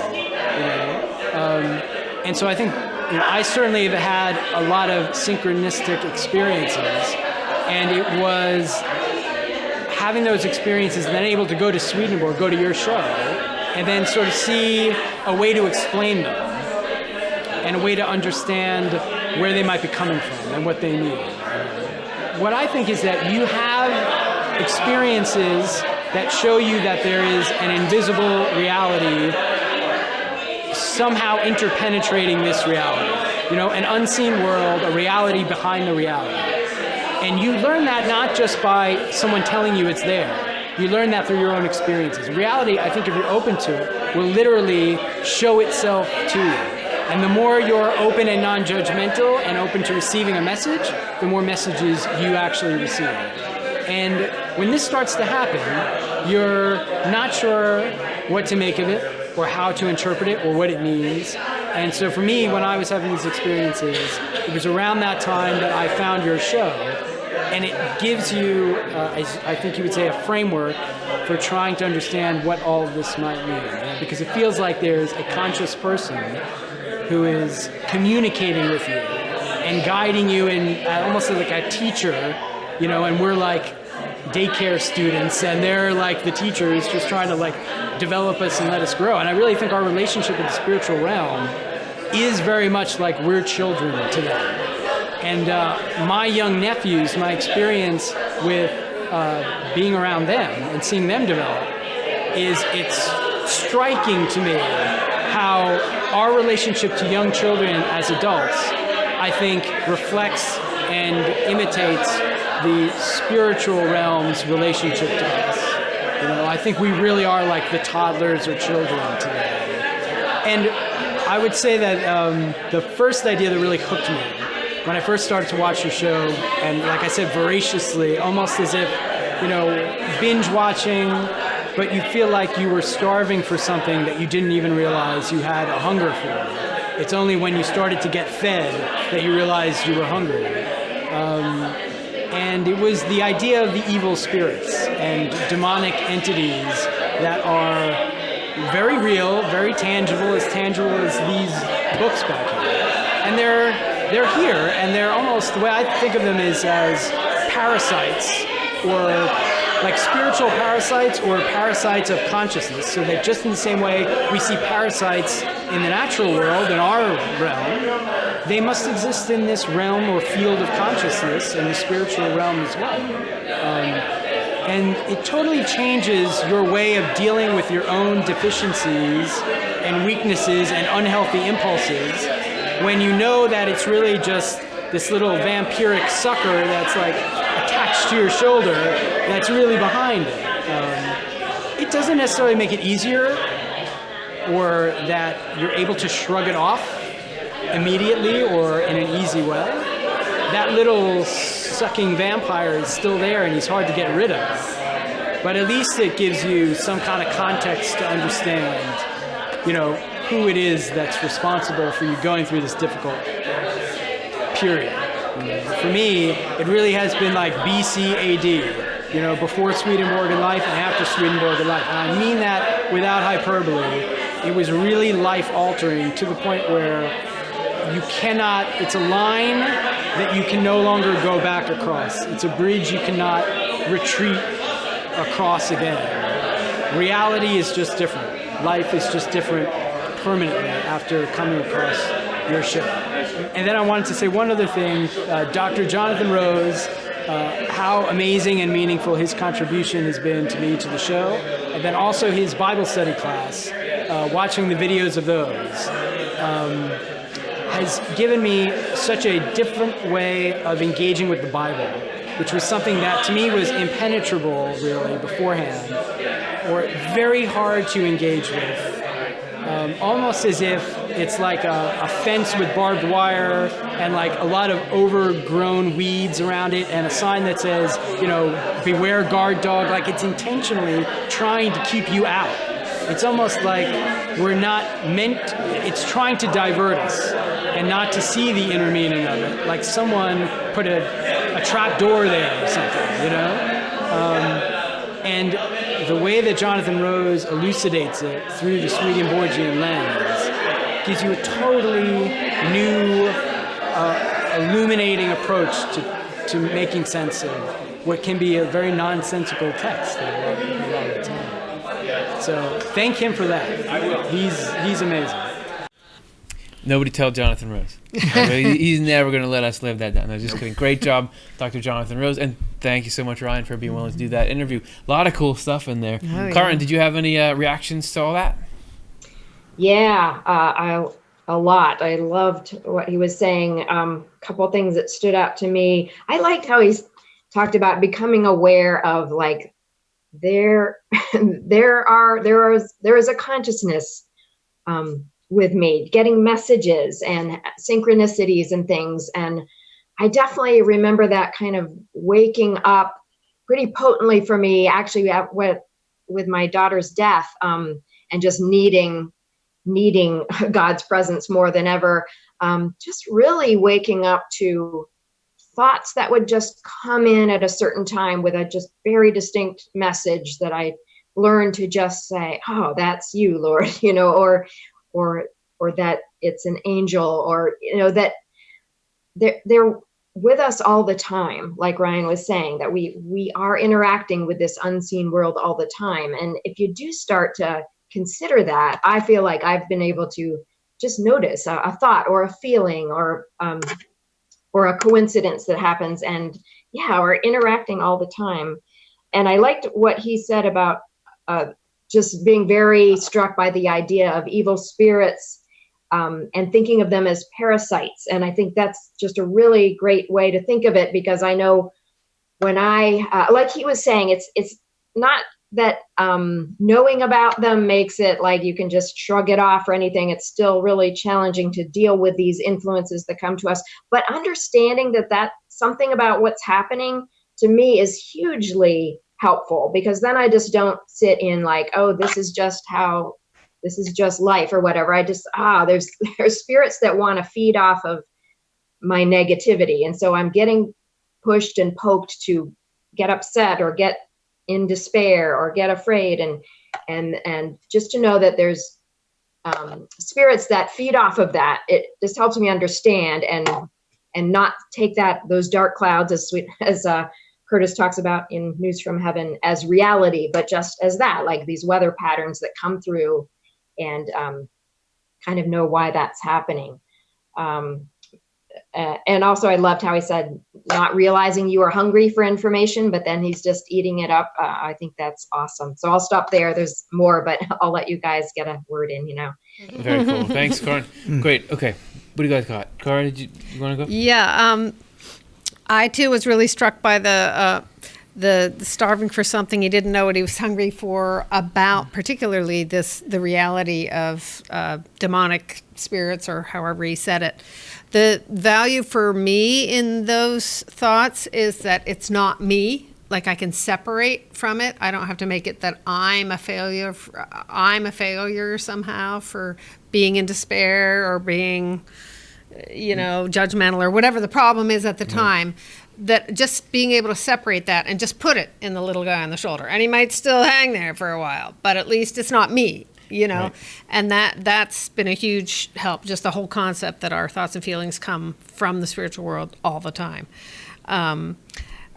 And so I think I certainly have had a lot of synchronistic experiences, and it was having those experiences and then able to go to Swedenborg, go to your show, and then sort of see a way to explain them and a way to understand where they might be coming from and what they mean. What I think is that you have experiences that show you that there is an invisible reality somehow interpenetrating this reality. An unseen world, a reality behind the reality. And you learn that not just by someone telling you it's there. You learn that through your own experiences. Reality, I think if you're open to it, will literally show itself to you. And the more you're open and non-judgmental and open to receiving a message, the more messages you actually receive. And when this starts to happen, you're not sure what to make of it, or how to interpret it, or what it means. And so for me, when I was having these experiences, it was around that time that I found your show. And it gives you, I think you would say, a framework for trying to understand what all of this might mean. Because it feels like there's a conscious person who is communicating with you and guiding you in almost like a teacher, and we're like daycare students, and they're like the teachers just trying to like develop us and let us grow. And I really think our relationship with the spiritual realm is very much like we're children to them. And my young nephews, my experience with being around them and seeing them develop it's striking to me how our relationship to young children as adults, I think, reflects and imitates the spiritual realm's relationship to us. I think we really are like the toddlers or children today. And I would say that the first idea that really hooked me when I first started to watch your show, and like I said, voraciously, almost as if, binge watching, but you feel like you were starving for something that you didn't even realize you had a hunger for. It's only when you started to get fed that you realized you were hungry. And it was the idea of the evil spirits and demonic entities that are very real, very tangible as these books back here. And they're here, and they're almost, the way I think of them is as parasites, or like spiritual parasites or parasites of consciousness, so that just in the same way we see parasites in the natural world, in our realm, they must exist in this realm or field of consciousness in the spiritual realm as well. And it totally changes your way of dealing with your own deficiencies and weaknesses and unhealthy impulses when you know that it's really just this little vampiric sucker that's like attached to your shoulder that's really behind it. It doesn't necessarily make it easier, or that you're able to shrug it off immediately or in an easy way. That little sucking vampire is still there and he's hard to get rid of. But at least it gives you some kind of context to understand, who it is that's responsible for you going through this difficult period. For me, it really has been like BC AD, before Swedenborgian life and after Swedenborgian life. And I mean that without hyperbole. It was really life-altering to the point where it's a line that you can no longer go back across. It's a bridge you cannot retreat across again. Reality is just different. Life is just different permanently after coming across your show. And then I wanted to say one other thing. Dr. Jonathan Rose, how amazing and meaningful his contribution has been to me, to the show. And then also his Bible study class, watching the videos of those, has given me such a different way of engaging with the Bible, which was something that to me was impenetrable really beforehand, or very hard to engage with. Almost as if it's like a fence with barbed wire and like a lot of overgrown weeds around it and a sign that says, beware guard dog, like it's intentionally trying to keep you out. It's almost like we're not it's trying to divert us and not to see the inner meaning of it. Like someone put a trap door there or something, And the way that Jonathan Rose elucidates it through the Swedenborgian lens gives you a totally new, illuminating approach to making sense of what can be a very nonsensical text a lot of the time. So thank him for that. I will. He's amazing. Nobody tell Jonathan Rose. He's never going to let us live that down. No, just kidding. Great job, Dr. Jonathan Rose. And thank you so much, Ryan, for being willing to do that interview. A lot of cool stuff in there. Oh, Karin, did you have any reactions to all that? Yeah, a lot. I loved what he was saying. A couple of things that stood out to me. I liked how he's talked about becoming aware of, like, there is a consciousness with me, getting messages and synchronicities and things. And I definitely remember that kind of waking up pretty potently for me, actually, with my daughter's death, and just needing God's presence more than ever. Just really waking up to thoughts that would just come in at a certain time with a just very distinct message that I learned to just say, "Oh, that's you, Lord," or that it's an angel, or, that they're with us all the time. Like Ryan was saying, that we are interacting with this unseen world all the time. And if you do start to consider that, I feel like I've been able to just notice a thought or a feeling or a coincidence that happens, and we're interacting all the time. And I liked what he said about just being very struck by the idea of evil spirits, and thinking of them as parasites. And I think that's just a really great way to think of it, because I know when like he was saying, it's not that knowing about them makes it like you can just shrug it off or anything. It's still really challenging to deal with these influences that come to us. But understanding that something about what's happening to me is hugely helpful, because then I just don't sit in like, oh, this is just life or whatever. I just, there's spirits that want to feed off of my negativity. And so I'm getting pushed and poked to get upset or get in despair or get afraid. And just to know that there's spirits that feed off of that, it just helps me understand and not take those dark clouds as Curtis talks about in News from Heaven as reality, but just as that, like these weather patterns that come through, and kind of know why that's happening. And also I loved how he said, not realizing you are hungry for information, but then he's just eating it up. I think that's awesome. So I'll stop there. There's more, but I'll let you guys get a word in, Very cool. Thanks, Karin. Great. Okay. What do you guys got? Karin, you want to go? Yeah. I too was really struck by the starving for something he didn't know what he was hungry for, about particularly the reality of demonic spirits, or however he said it. The value for me in those thoughts is that it's not me. Like, I can separate from it. I don't have to make it that I'm a failure. I'm a failure somehow for being in despair or being, judgmental or whatever the problem is at the time. That just being able to separate that and just put it in the little guy on the shoulder, and he might still hang there for a while, but at least it's not me, Right. And that's been a huge help. Just the whole concept that our thoughts and feelings come from the spiritual world all the time. And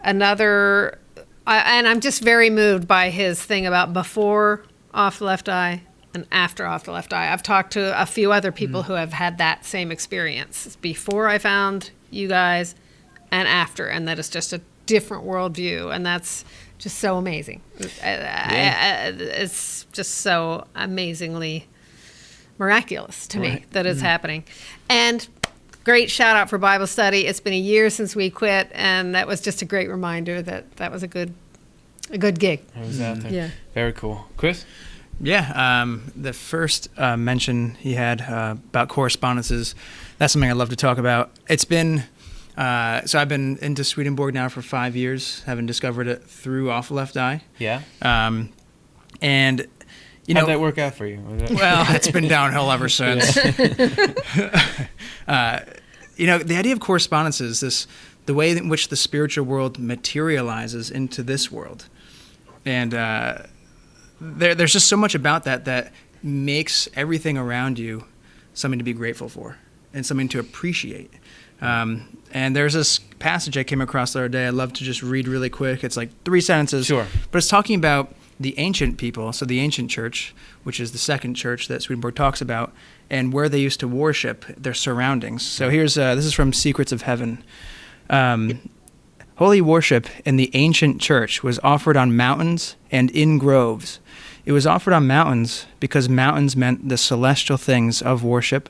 I'm just very moved by his thing about before Off the Left Eye and after Off the Left Eye. I've talked to a few other people who have had that same experience before I found you guys, and after, and that it's just a different worldview, and that's just so amazing. It's just so amazingly miraculous to me that it's happening. And great shout out for Bible study. It's been a year since we quit, and that was just a great reminder that was a good gig. I was out there. Yeah. Very cool. Chris? Yeah, the first mention he had about correspondences, that's something I'd love to talk about. It's been... so I've been into Swedenborg now for 5 years, having discovered it through Off the Left Eye. Yeah. And, how'd that work out for you? Well, it's been downhill ever since. The idea of correspondences, the way in which the spiritual world materializes into this world. And there's just so much about that makes everything around you something to be grateful for and something to appreciate. And there's this passage I came across the other day. I'd love to just read really quick. It's like 3 sentences. Sure. But it's talking about the ancient people, so the ancient church, which is the second church that Swedenborg talks about, and where they used to worship, their surroundings. So here's this is from Secrets of Heaven. Holy worship in the ancient church was offered on mountains and in groves. It was offered on mountains because mountains meant the celestial things of worship,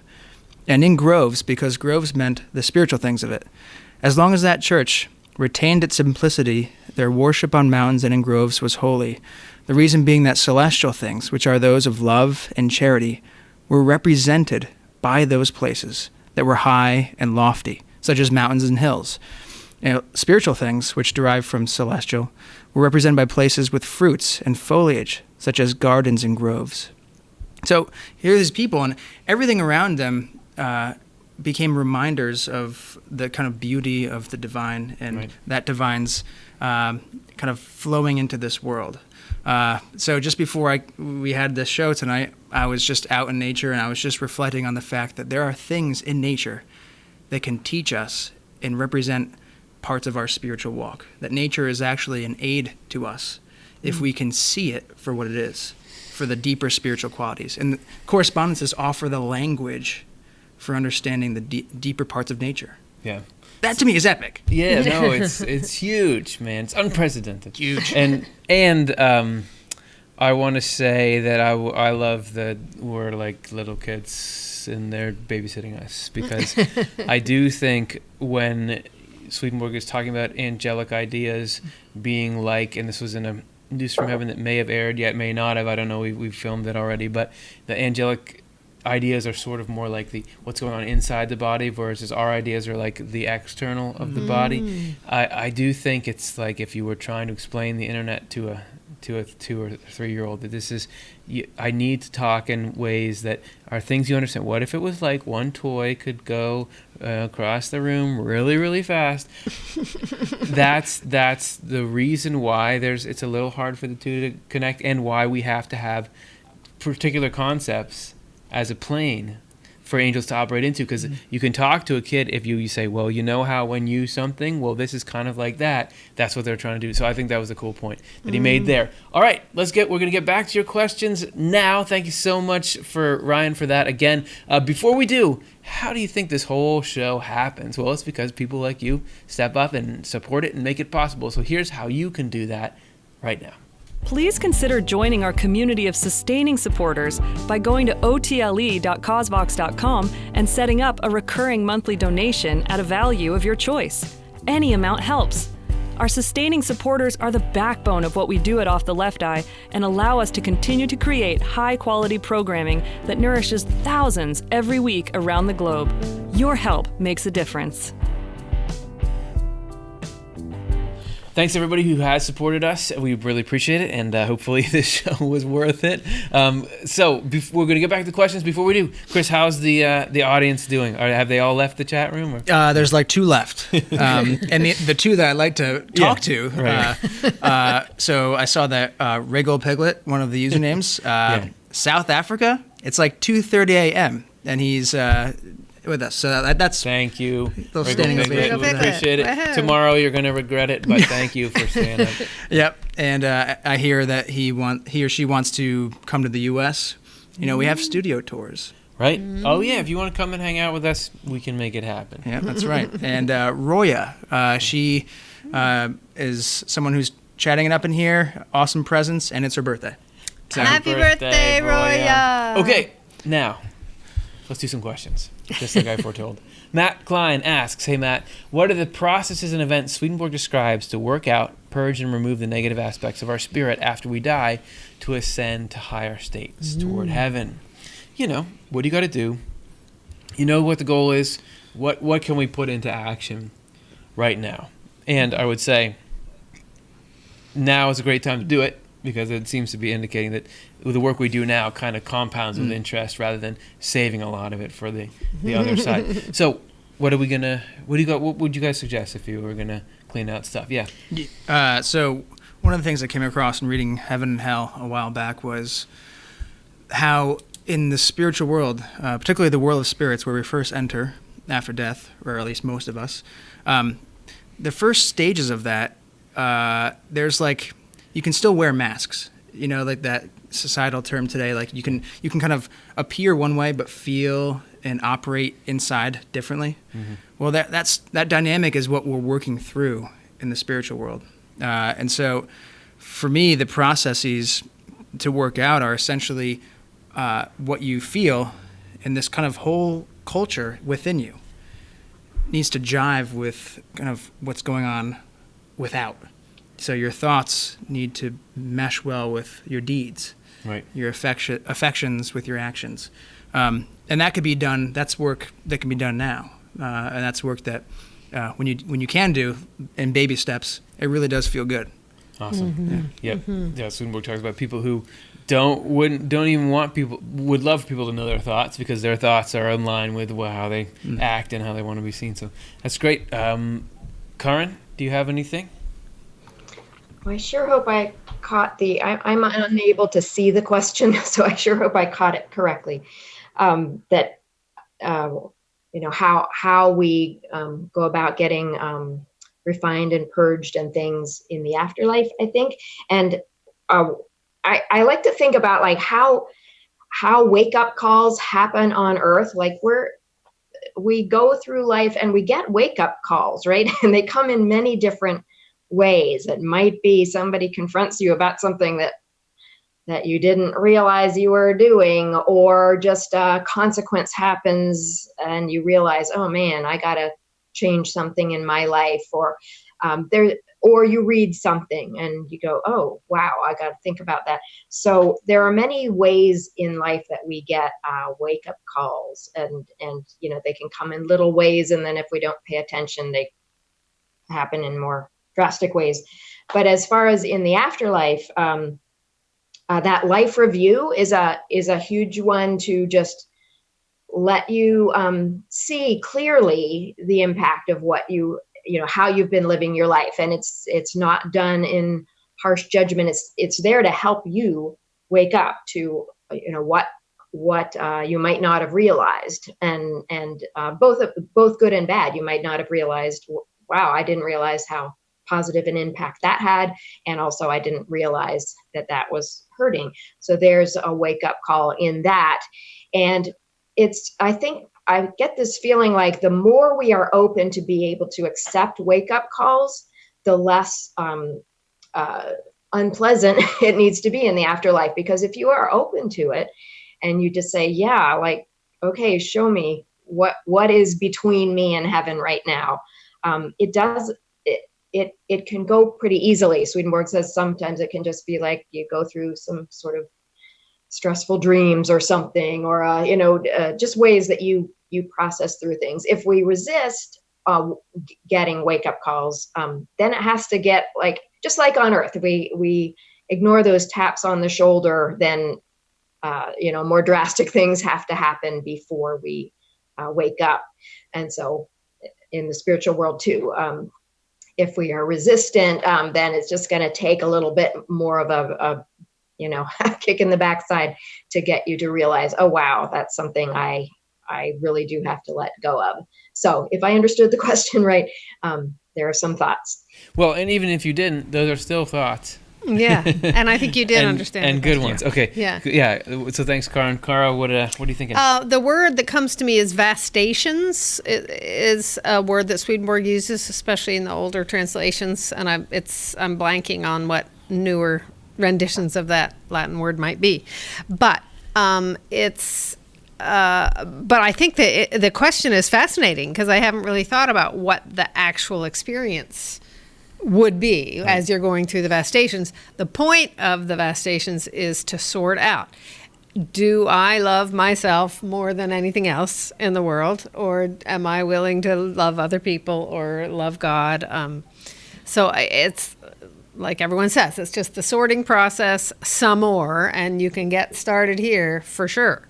and in groves because groves meant the spiritual things of it. As long as that church retained its simplicity, their worship on mountains and in groves was holy. The reason being that celestial things, which are those of love and charity, were represented by those places that were high and lofty, such as mountains and hills. Spiritual things, which derive from celestial, were represented by places with fruits and foliage, such as gardens and groves. So here are these people, and everything around them became reminders of the kind of beauty of the divine, and that divine's kind of flowing into this world. So just before we had this show tonight, I was just out in nature, and I was just reflecting on the fact that there are things in nature that can teach us and represent parts of our spiritual walk. That nature is actually an aid to us if we can see it for what it is, for the deeper spiritual qualities. And the correspondences offer the language for understanding the deeper parts of nature. Yeah. That to me is epic. Yeah, no, it's huge, man. It's unprecedented. Huge. And I want to say that I love that we're like little kids and they're babysitting us, because I do think when Swedenborg is talking about angelic ideas being like, and this was in a News from Heaven that may have aired yet, may not have, I don't know, we've filmed it already, but the angelic ideas are sort of more like the what's going on inside the body, versus our ideas are like the external of the body. I do think it's like if you were trying to explain the internet to a 2 or 3-year-old, that this is, I need to talk in ways that are things you understand. What if it was like one toy could go across the room really, really fast? That's the reason why it's a little hard for the two to connect, and why we have to have particular concepts as a plane for angels to operate into, because you can talk to a kid if you say, well, you know how when you something, well, this is kind of like that. That's what they're trying to do. So I think that was a cool point that he made there. All right, we're going to get back to your questions now. Thank you so much for Ryan for that. Again, before we do, how do you think this whole show happens? Well, it's because people like you step up and support it and make it possible. So here's how you can do that right now. Please consider joining our community of sustaining supporters by going to otle.cosvox.com and setting up a recurring monthly donation at a value of your choice. Any amount helps. Our sustaining supporters are the backbone of what we do at Off the Left Eye and allow us to continue to create high-quality programming that nourishes thousands every week around the globe. Your help makes a difference. Thanks, everybody who has supported us. We really appreciate it, and hopefully this show was worth it. So we're going to get back to the questions. Before we do, Chris, how's the audience doing? Have they all left the chat room? Or? There's like 2 left, and the 2 that I'd like to talk to. Right. So I saw that Regal Piglet, one of the usernames, South Africa. It's like 2:30 a.m. and he's with us. So that's thank you. Standing ovation. We appreciate it. Woohoo. Tomorrow you're going to regret it, but thank you for staying up. Yep. And I hear that he or she wants to come to the U.S. You know, we have studio tours. Right? Oh, yeah. If you want to come and hang out with us, we can make it happen. Yeah, that's right. And Roya, she is someone who's chatting it up in here. Awesome presence, and it's her birthday. So, Happy birthday, Roya. Okay, now, let's do some questions, just like I foretold. Matt Klein asks, hey, Matt, what are the processes and events Swedenborg describes to work out, purge, and remove the negative aspects of our spirit after we die to ascend to higher states toward heaven? You know, what do you got to do? You know what the goal is? What can we put into action right now? And I would say now is a great time to do it, because it seems to be indicating that the work we do now kind of compounds with interest rather than saving a lot of it for the other side. So what would you guys suggest if you were going to clean out stuff? Yeah. So One of the things I came across in reading Heaven and Hell a while back was how in the spiritual world, particularly the world of spirits where we first enter after death, or at least most of us, the first stages of that, there's like, you can still wear masks, like that societal term today, like you can kind of appear one way but feel and operate inside differently. Mm-hmm. Well, that dynamic is what we're working through in the spiritual world. And so for me, the processes to work out are essentially what you feel, and this kind of whole culture within you needs to jive with kind of what's going on without. So your thoughts need to mesh well with your deeds, right? Your affections with your actions. And that could be done, that's work that can be done now. And that's work that when you can do in baby steps, it really does feel good. Awesome. Mm-hmm. Yeah. Yep. Mm-hmm. Yeah. Swedenborg talks about people who would love people to know their thoughts because their thoughts are in line with how they act and how they want to be seen. So that's great. Karin, do you have anything? Well, I sure hope I caught I'm unable to see the question, so I sure hope I caught it correctly. How we go about getting refined and purged and things in the afterlife, I think. And I like to think about like how wake up calls happen on earth. Like we go through life and we get wake up calls, right? And they come in many different ways. It might be somebody confronts you about something that you didn't realize you were doing, or just a consequence happens and you realize, oh man, I gotta change something in my life, or you read something and you go, oh wow, I gotta think about that. So there are many ways in life that we get wake up calls, and they can come in little ways, and then if we don't pay attention, they happen in more drastic ways. But as far as in the afterlife, that life review is a huge one to just let you see clearly the impact of what how you've been living your life. And it's not done in harsh judgment. It's there to help you wake up to what you might not have realized, and both good and bad. You might not have realized, wow, I didn't realize how positive an impact that had, and also I didn't realize that was hurting. So there's a wake up call in that. And I think I get this feeling like the more we are open to be able to accept wake up calls, the less unpleasant it needs to be in the afterlife. Because if you are open to it and you just say, yeah, like, okay, show me what is between me and heaven right now. It can go pretty easily. Swedenborg says sometimes it can just be like you go through some sort of stressful dreams or something, or just ways that you process through things. If we resist getting wake up calls, then it has to get like, just like on earth, if we ignore those taps on the shoulder, then more drastic things have to happen before we wake up. And so in the spiritual world too, if we are resistant, then it's just going to take a little bit more of a kick in the backside to get you to realize, oh, wow, that's something I really do have to let go of. So if I understood the question right, there are some thoughts. Well, and even if you didn't, those are still thoughts. Yeah, and I think you did understand. And good ones. Okay. Yeah. So thanks, Karin. Kara, what are you thinking? The word that comes to me is vastations. It is a word that Swedenborg uses, especially in the older translations, and I'm blanking on what newer renditions of that Latin word might be, but but I think the question is fascinating because I haven't really thought about what the actual experience would be as you're going through the vastations. The point of the vastations is to sort out, do I love myself more than anything else in the world, or am I willing to love other people or love God? So it's like everyone says, it's just the sorting process some more, and you can get started here for sure.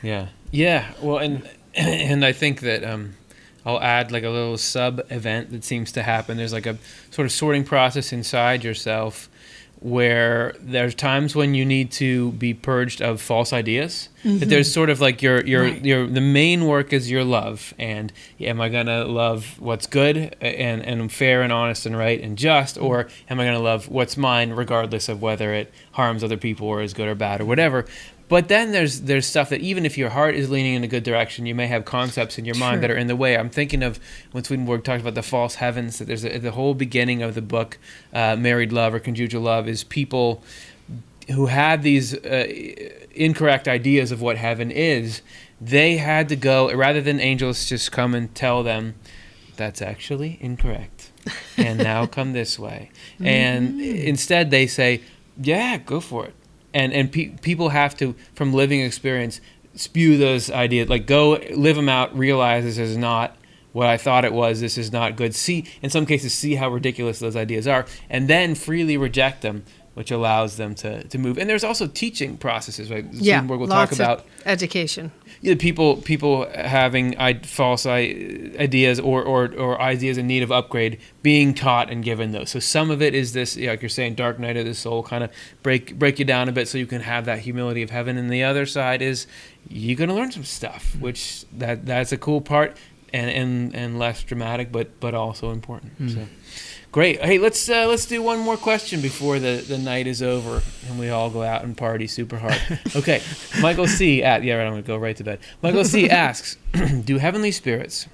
Yeah. Well, and I think that I'll add like a little sub event that seems to happen. There's like a sort of sorting process inside yourself where there's times when you need to be purged of false ideas. That there's sort of like your the main work is your love, and am I gonna love what's good and fair and honest and right and just, or am I gonna love what's mine regardless of whether it harms other people or is good or bad or whatever. But then there's stuff that even if your heart is leaning in a good direction, you may have concepts in your mind that are in the way. I'm thinking of when Swedenborg talks about the false heavens, that there's the whole beginning of the book, Married Love or Conjugal Love, is people who had these incorrect ideas of what heaven is. They had to go, rather than angels just come and tell them, that's actually incorrect, and now come this way. And instead they say, yeah, go for it. And people have to, from living experience, spew those ideas, like go live them out, realize this is not what I thought it was, this is not good. See, in some cases, see how ridiculous those ideas are, and then freely reject them, which allows them to move. And there's also teaching processes, right? Swedenborg will talk about education. People having false ideas or ideas in need of upgrade, being taught and given those. So some of it is this, like you're saying, dark night of the soul, kind of break you down a bit so you can have that humility of heaven. And the other side is you're going to learn some stuff, which that's a cool part and less dramatic, but also important. So. Great. Hey, let's do one more question before the night is over and we all go out and party super hard. Okay. Michael C. I'm going to go right to bed. Michael C. asks, do heavenly spirits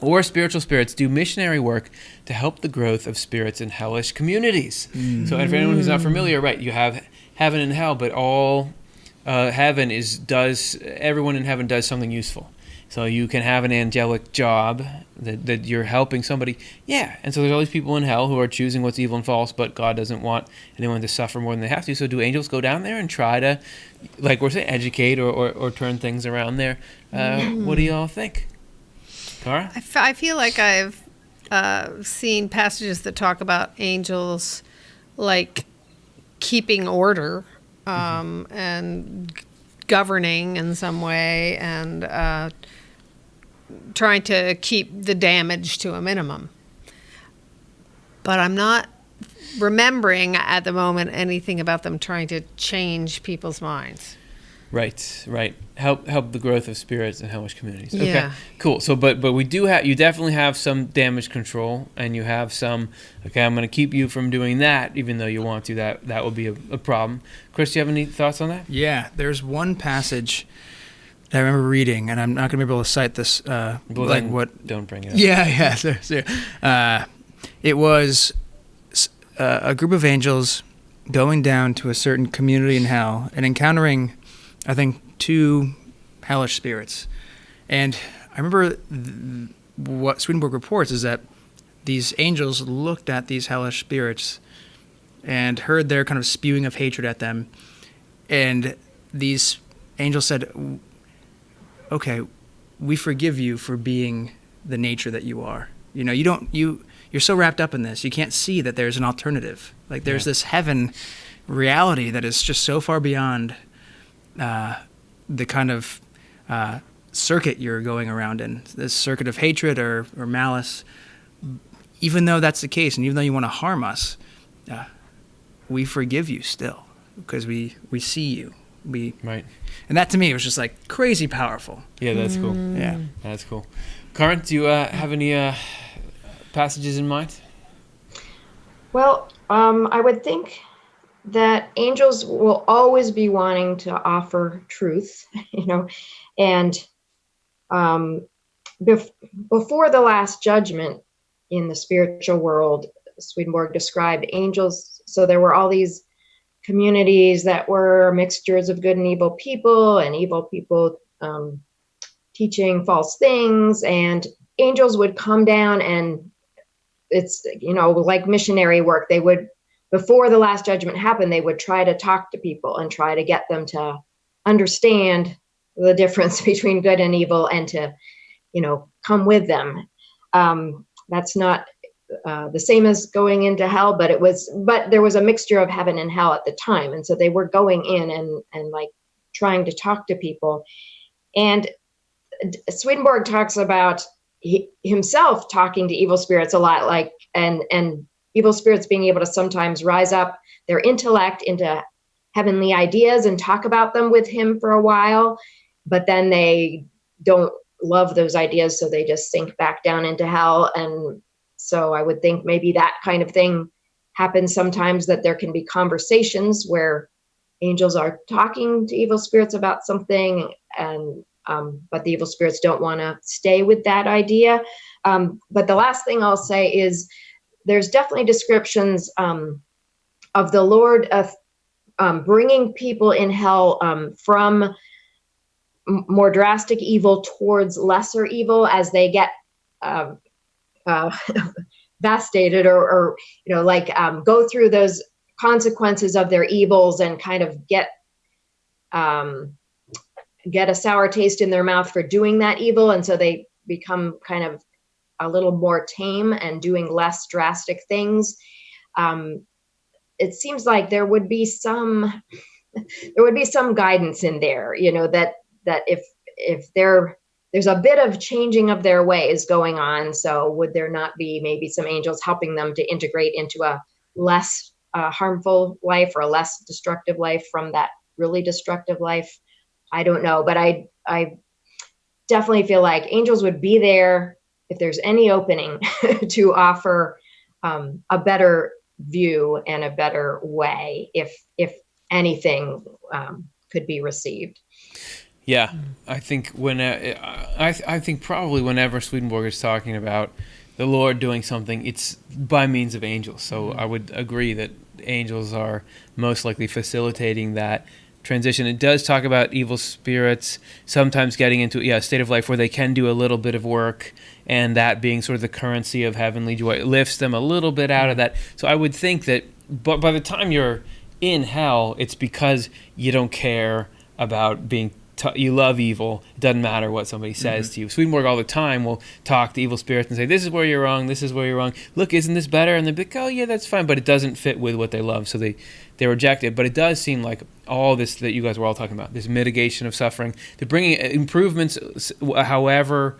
or spiritual spirits do missionary work to help the growth of spirits in hellish communities? So, and for anyone who's not familiar, right, you have heaven and hell, but all heaven everyone in heaven does something useful. So you can have an angelic job that you're helping somebody. Yeah. And so there's all these people in hell who are choosing what's evil and false, but God doesn't want anyone to suffer more than they have to. So do angels go down there and try to, like we're saying, educate or turn things around there? What do you all think? Cara? I feel like I've seen passages that talk about angels like keeping order and governing in some way and trying to keep the damage to a minimum. But I'm not remembering at the moment anything about them trying to change people's minds. Right. Help the growth of spirits in hellish communities. Yeah. Okay, cool. So, but we do have, you definitely have some damage control, and you have some, okay, I'm going to keep you from doing that, even though you want to. That will be a problem. Chris, do you have any thoughts on that? Yeah, there's one passage that I remember reading, and I'm not going to be able to cite this. Don't bring it up. Yeah. It was a group of angels going down to a certain community in hell and encountering, I think, 2 hellish spirits. And I remember what Swedenborg reports is that these angels looked at these hellish spirits and heard their kind of spewing of hatred at them. And these angels said, okay, we forgive you for being the nature that you are. You know, you're so wrapped up in this, you can't see that there's an alternative. Like there's this heaven reality that is just so far beyond the kind of circuit you're going around in, this circuit of hatred or malice. Even though that's the case, and even though you want to harm us, we forgive you still because we see you. Right. And that to me was just like crazy powerful. Yeah, that's cool. Yeah, that's cool. Karen, do you have any passages in mind? Well, I would think that angels will always be wanting to offer truth, and before the last judgment in the spiritual world, Swedenborg described angels. So there were all these communities that were mixtures of good and evil people, and evil people teaching false things, and angels would come down, and it's, like missionary work. They would, before the last judgment happened, they would try to talk to people and try to get them to understand the difference between good and evil and to, come with them. That's not the same as going into hell, but there was a mixture of heaven and hell at the time. And so they were going in and like trying to talk to people. And Swedenborg talks about himself talking to evil spirits a lot, like, and evil spirits being able to sometimes rise up their intellect into heavenly ideas and talk about them with him for a while, but then they don't love those ideas, so they just sink back down into hell. And so I would think maybe that kind of thing happens sometimes, that there can be conversations where angels are talking to evil spirits about something, and but the evil spirits don't want to stay with that idea. But the last thing I'll say is there's definitely descriptions of the Lord bringing people in hell from more drastic evil towards lesser evil as they get vastated, or go through those consequences of their evils and kind of get a sour taste in their mouth for doing that evil. And so they become kind of a little more tame and doing less drastic things. It seems like there would be some guidance in there, that if there's a bit of changing of their ways going on. So would there not be maybe some angels helping them to integrate into a less harmful life, or a less destructive life from that really destructive life? I don't know, but I definitely feel like angels would be there if there's any opening to offer a better view and a better way, if anything could be received. Yeah, I think I think probably whenever Swedenborg is talking about the Lord doing something, it's by means of angels. So I would agree that angels are most likely facilitating that transition. It does talk about evil spirits sometimes getting into a state of life where they can do a little bit of work, and that being sort of the currency of heavenly joy. It lifts them a little bit out of that. So I would think that, but by the time you're in hell, it's because you don't care about being you love evil. It doesn't matter what somebody says to you. Swedenborg all the time will talk to evil spirits and say, this is where you're wrong, this is where you're wrong. Look, isn't this better? And they'll be like, oh yeah, that's fine. But it doesn't fit with what they love, so they reject it. But it does seem like all this that you guys were all talking about, this mitigation of suffering, they're bringing improvements, however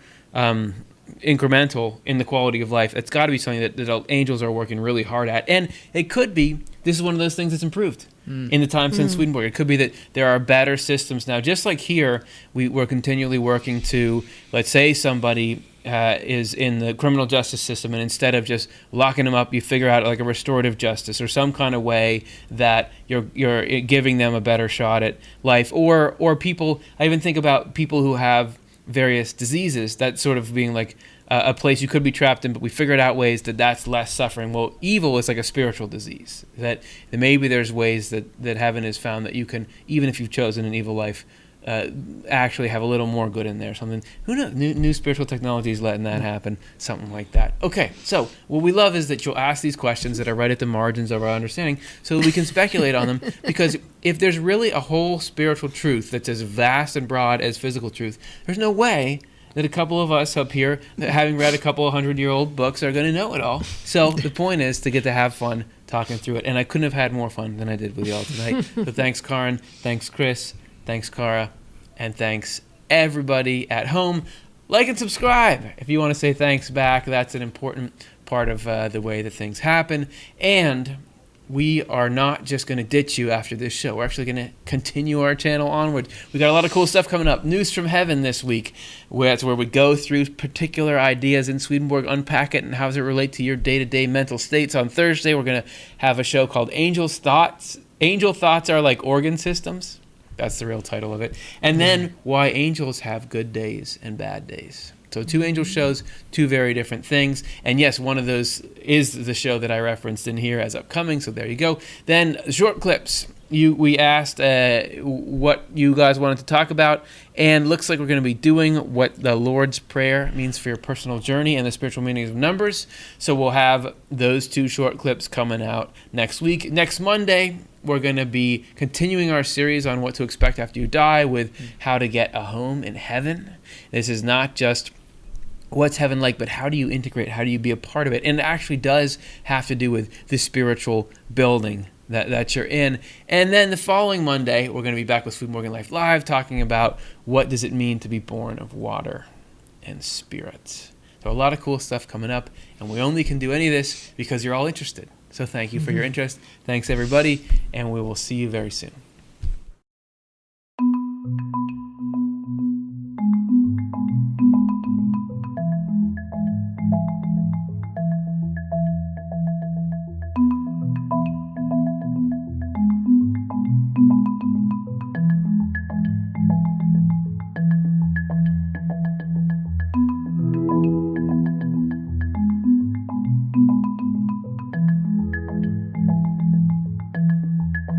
incremental in the quality of life. It's got to be something that angels are working really hard at. And it could be, this is one of those things that's improved in the time since Swedenborg. It could be that there are better systems now. Just like here, we're continually working to, let's say somebody is in the criminal justice system, and instead of just locking them up, you figure out like a restorative justice or some kind of way that you're giving them a better shot at life. Or people, I even think about people who have various diseases, that sort of being like a place you could be trapped in, but we figured out ways that's less suffering. Well, evil is like a spiritual disease, that maybe there's ways that heaven has found that you can, even if you've chosen an evil life, actually have a little more good in there. Something, who knows, new spiritual technology is letting that happen, something like that. Okay, so what we love is that you'll ask these questions that are right at the margins of our understanding so we can speculate on them, because if there's really a whole spiritual truth that's as vast and broad as physical truth, there's no way that a couple of us up here, having read a couple of 100-year-old books, are going to know it all. So the point is to get to have fun talking through it, and I couldn't have had more fun than I did with y'all tonight. So thanks, Karin. Thanks, Chris. Thanks, Cara. And thanks, everybody at home. Like and subscribe if you want to say thanks back. That's an important part of the way that things happen. And we are not just going to ditch you after this show. We're actually going to continue our channel onward. We got a lot of cool stuff coming up. News from Heaven this week. That's where we go through particular ideas in Swedenborg, unpack it, and how does it relate to your day-to-day mental states. On Thursday, we're going to have a show called Angel's Thoughts. Angel Thoughts Are Like Organ Systems. That's the real title of it. And then why angels have good days and bad days. So 2 angel shows, 2 very different things. And yes, one of those is the show that I referenced in here as upcoming. So there you go. Then short clips. We asked what you guys wanted to talk about, and looks like we're going to be doing what the Lord's Prayer means for your personal journey and the spiritual meanings of numbers. So we'll have those 2 short clips coming out next week. Next Monday, we're going to be continuing our series on what to expect after you die with how to get a home in heaven. This is not just what's heaven like, but how do you integrate, how do you be a part of it? And it actually does have to do with the spiritual building that you're in. And then the following Monday, we're going to be back with Swedenborgian Life Live, talking about what does it mean to be born of water and spirit. So a lot of cool stuff coming up, and we only can do any of this because you're all interested. So thank you for your interest. Thanks, everybody, and we will see you very soon.